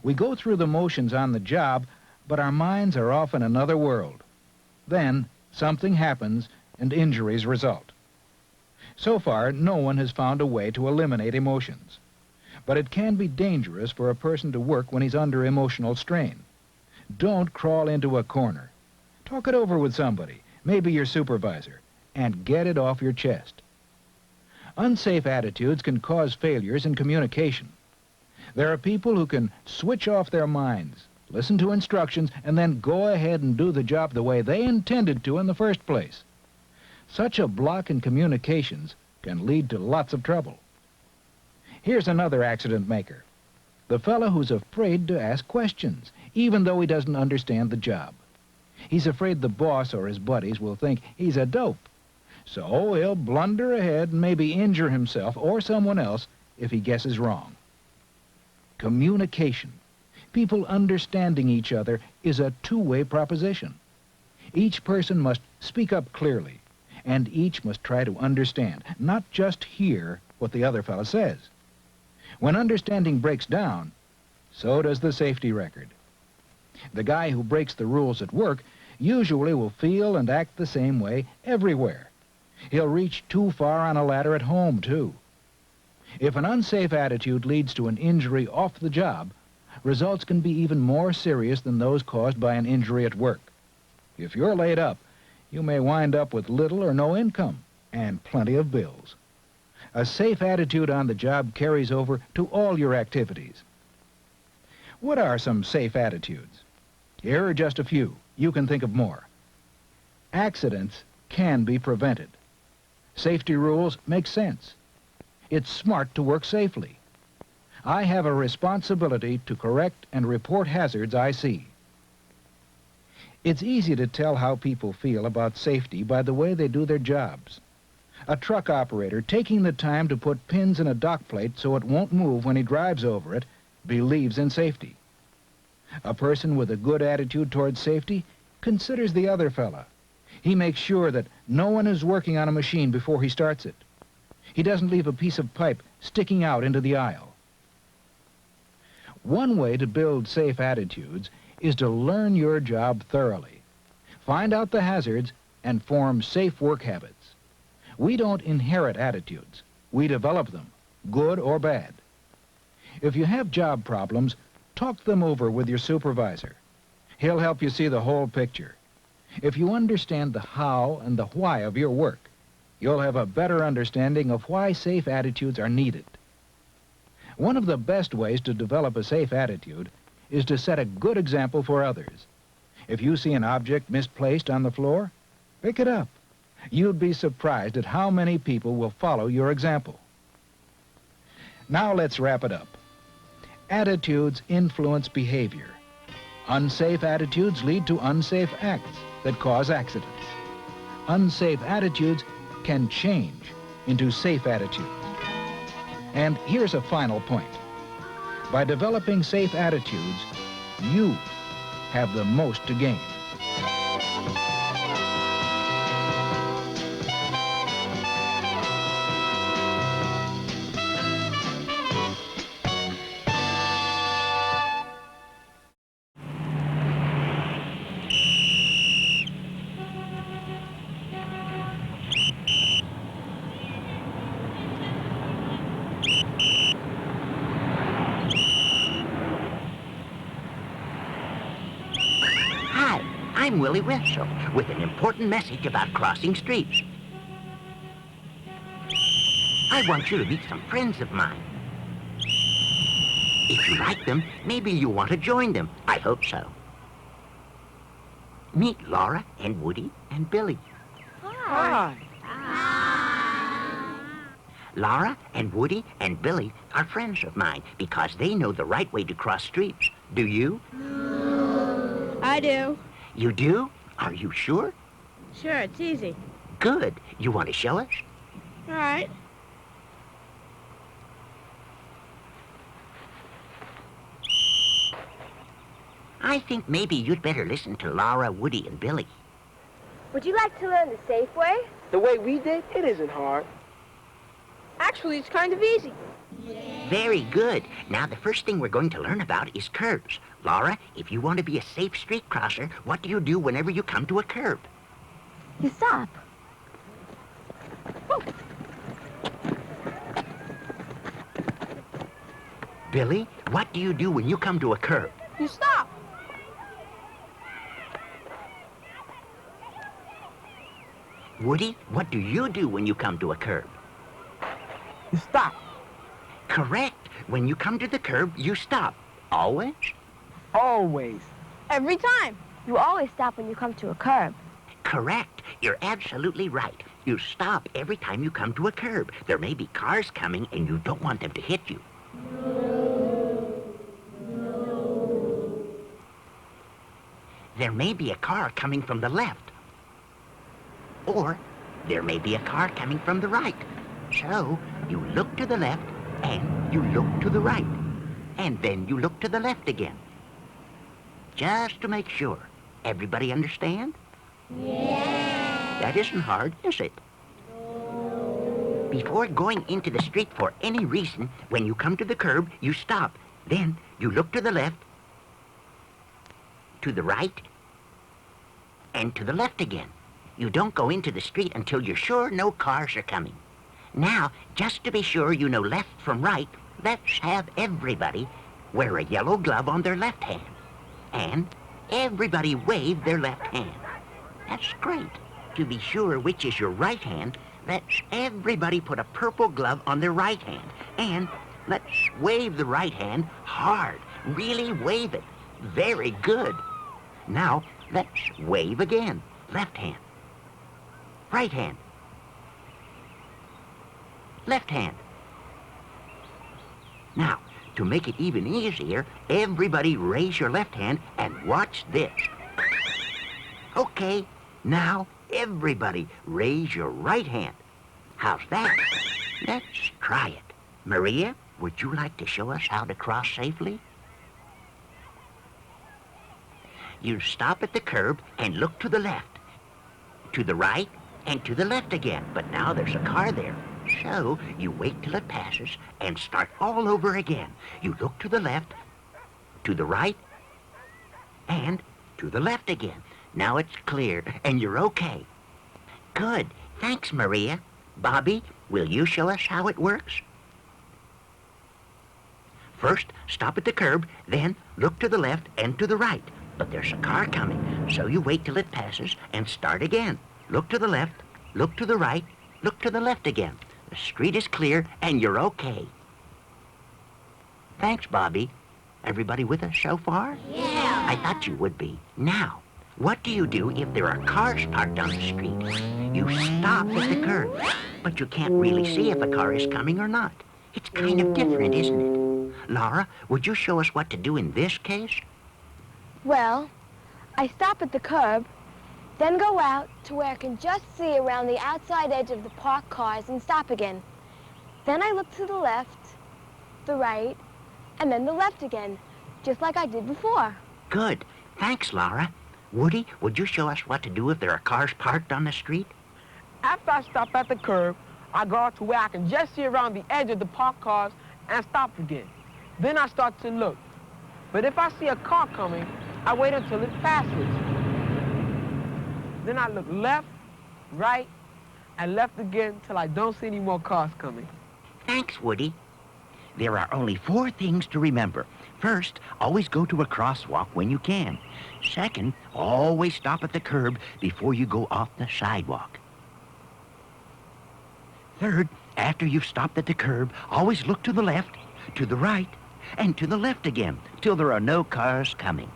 We go through the motions on the job, but our minds are off in another world. Then something happens and injuries result. So far, no one has found a way to eliminate emotions. But it can be dangerous for a person to work when he's under emotional strain. Don't crawl into a corner. Talk it over with somebody, maybe your supervisor, and get it off your chest. Unsafe attitudes can cause failures in communication. There are people who can switch off their minds, listen to instructions, and then go ahead and do the job the way they intended to in the first place. Such a block in communications can lead to lots of trouble. Here's another accident maker. The fellow who's afraid to ask questions, even though he doesn't understand the job. He's afraid the boss or his buddies will think he's a dope. So he'll blunder ahead and maybe injure himself or someone else if he guesses wrong. Communication, people understanding each other, is a two-way proposition. Each person must speak up clearly, and each must try to understand, not just hear what the other fellow says. When understanding breaks down, so does the safety record. The guy who breaks the rules at work usually will feel and act the same way everywhere. He'll reach too far on a ladder at home, too. If an unsafe attitude leads to an injury off the job, results can be even more serious than those caused by an injury at work. If you're laid up, you may wind up with little or no income and plenty of bills. A safe attitude on the job carries over to all your activities. What are some safe attitudes? Here are just a few. You can think of more. Accidents can be prevented. Safety rules make sense. It's smart to work safely. I have a responsibility to correct and report hazards I see. It's easy to tell how people feel about safety by the way they do their jobs. A truck operator taking the time to put pins in a dock plate so it won't move when he drives over it believes in safety. A person with a good attitude towards safety considers the other fella. He makes sure that no one is working on a machine before he starts it. He doesn't leave a piece of pipe sticking out into the aisle. One way to build safe attitudes is to learn your job thoroughly. Find out the hazards and form safe work habits. We don't inherit attitudes. We develop them, good or bad. If you have job problems, talk them over with your supervisor. He'll help you see the whole picture. If you understand the how and the why of your work, you'll have a better understanding of why safe attitudes are needed. One of the best ways to develop a safe attitude is to set a good example for others. If you see an object misplaced on the floor, pick it up. You'd be surprised at how many people will follow your example. Now let's wrap it up. Attitudes influence behavior. Unsafe attitudes lead to unsafe acts that cause accidents. Unsafe attitudes can change into safe attitudes. And here's a final point. By developing safe attitudes, you have the most to gain. I'm Willie Wetzel with an important message about crossing streets. I want you to meet some friends of mine. If you like them, maybe you want to join them. I hope so. Meet Laura and Woody and Billy. Hi. Laura and Woody and Billy are friends of mine because they know the right way to cross streets. Do you? I do. You do? Are you sure? Sure, it's easy. Good. You want to show us? All right. I think maybe you'd better listen to Laura, Woody, and Billy. Would you like to learn the safe way? The way we did, it isn't hard. Actually, it's kind of easy. Very good. Now, the first thing we're going to learn about is curbs. Laura, if you want to be a safe street crosser, what do you do whenever you come to a curb? You stop. Billy, what do you do when you come to a curb? You stop. Woody, what do you do when you come to a curb? You stop. Correct. When you come to the curb, you stop. Always? Always. Every time. You always stop when you come to a curb. Correct. You're absolutely right. You stop every time you come to a curb. There may be cars coming and you don't want them to hit you. There may be a car coming from the left. Or there may be a car coming from the right. So you look to the left and you look to the right. And then you look to the left again. Just to make sure. Everybody understand? Yeah. That isn't hard, is it? Before going into the street for any reason, when you come to the curb, you stop. Then you look to the left, to the right, and to the left again. You don't go into the street until you're sure no cars are coming. Now, just to be sure you know left from right, let's have everybody wear a yellow glove on their left hand. And everybody wave their left hand. That's great. To be sure which is your right hand, let's everybody put a purple glove on their right hand. And let's wave the right hand hard. Really wave it. Very good. Now, let's wave again. Left hand. Right hand. Left hand. Now, to make it even easier, everybody raise your left hand and watch this. Okay, now everybody raise your right hand. How's that? Let's try it. Maria, would you like to show us how to cross safely? You stop at the curb and look to the left, to the right, and to the left again. But now there's a car there. So you wait till it passes and start all over again. You look to the left, to the right, and to the left again. Now it's clear, and you're okay. Good. Thanks, Maria. Bobby, will you show us how it works? First, stop at the curb, then look to the left and to the right. But there's a car coming, so you wait till it passes and start again. Look to the left, look to the right, look to the left again. The street is clear, and you're okay. Thanks, Bobby. Everybody with us so far? Yeah. I thought you would be. Now, what do you do if there are cars parked on the street? You stop at the curb, but you can't really see if a car is coming or not. It's kind of different, isn't it? Laura, would you show us what to do in this case? Well, I stop at the curb, then go out to where I can just see around the outside edge of the parked cars and stop again. Then I look to the left, the right, and then the left again, just like I did before. Good. Thanks, Laura. Woody, would you show us what to do if there are cars parked on the street? After I stop at the curb, I go out to where I can just see around the edge of the parked cars and stop again. Then I start to look. But if I see a car coming, I wait until it passes. Then I look left, right, and left again till I don't see any more cars coming. Thanks, Woody. There are only 4 things to remember. First, always go to a crosswalk when you can. Second, always stop at the curb before you go off the sidewalk. Third, after you've stopped at the curb, always look to the left, to the right, and to the left again till there are no cars coming.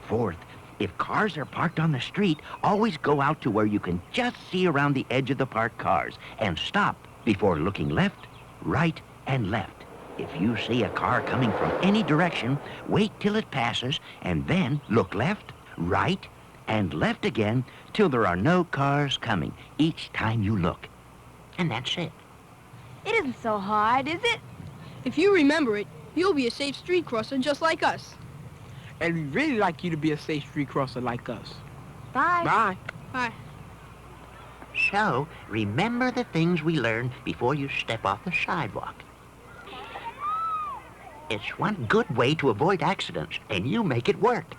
Fourth, if cars are parked on the street, always go out to where you can just see around the edge of the parked cars and stop before looking left, right, and left. If you see a car coming from any direction, wait till it passes and then look left, right, and left again till there are no cars coming each time you look. And that's it. It isn't so hard, is it? If you remember it, you'll be a safe street crosser just like us. And we'd really like you to be a safe street crosser like us. Bye. Bye. Bye. So, remember the things we learned before you step off the sidewalk. It's one good way to avoid accidents, and you make it work.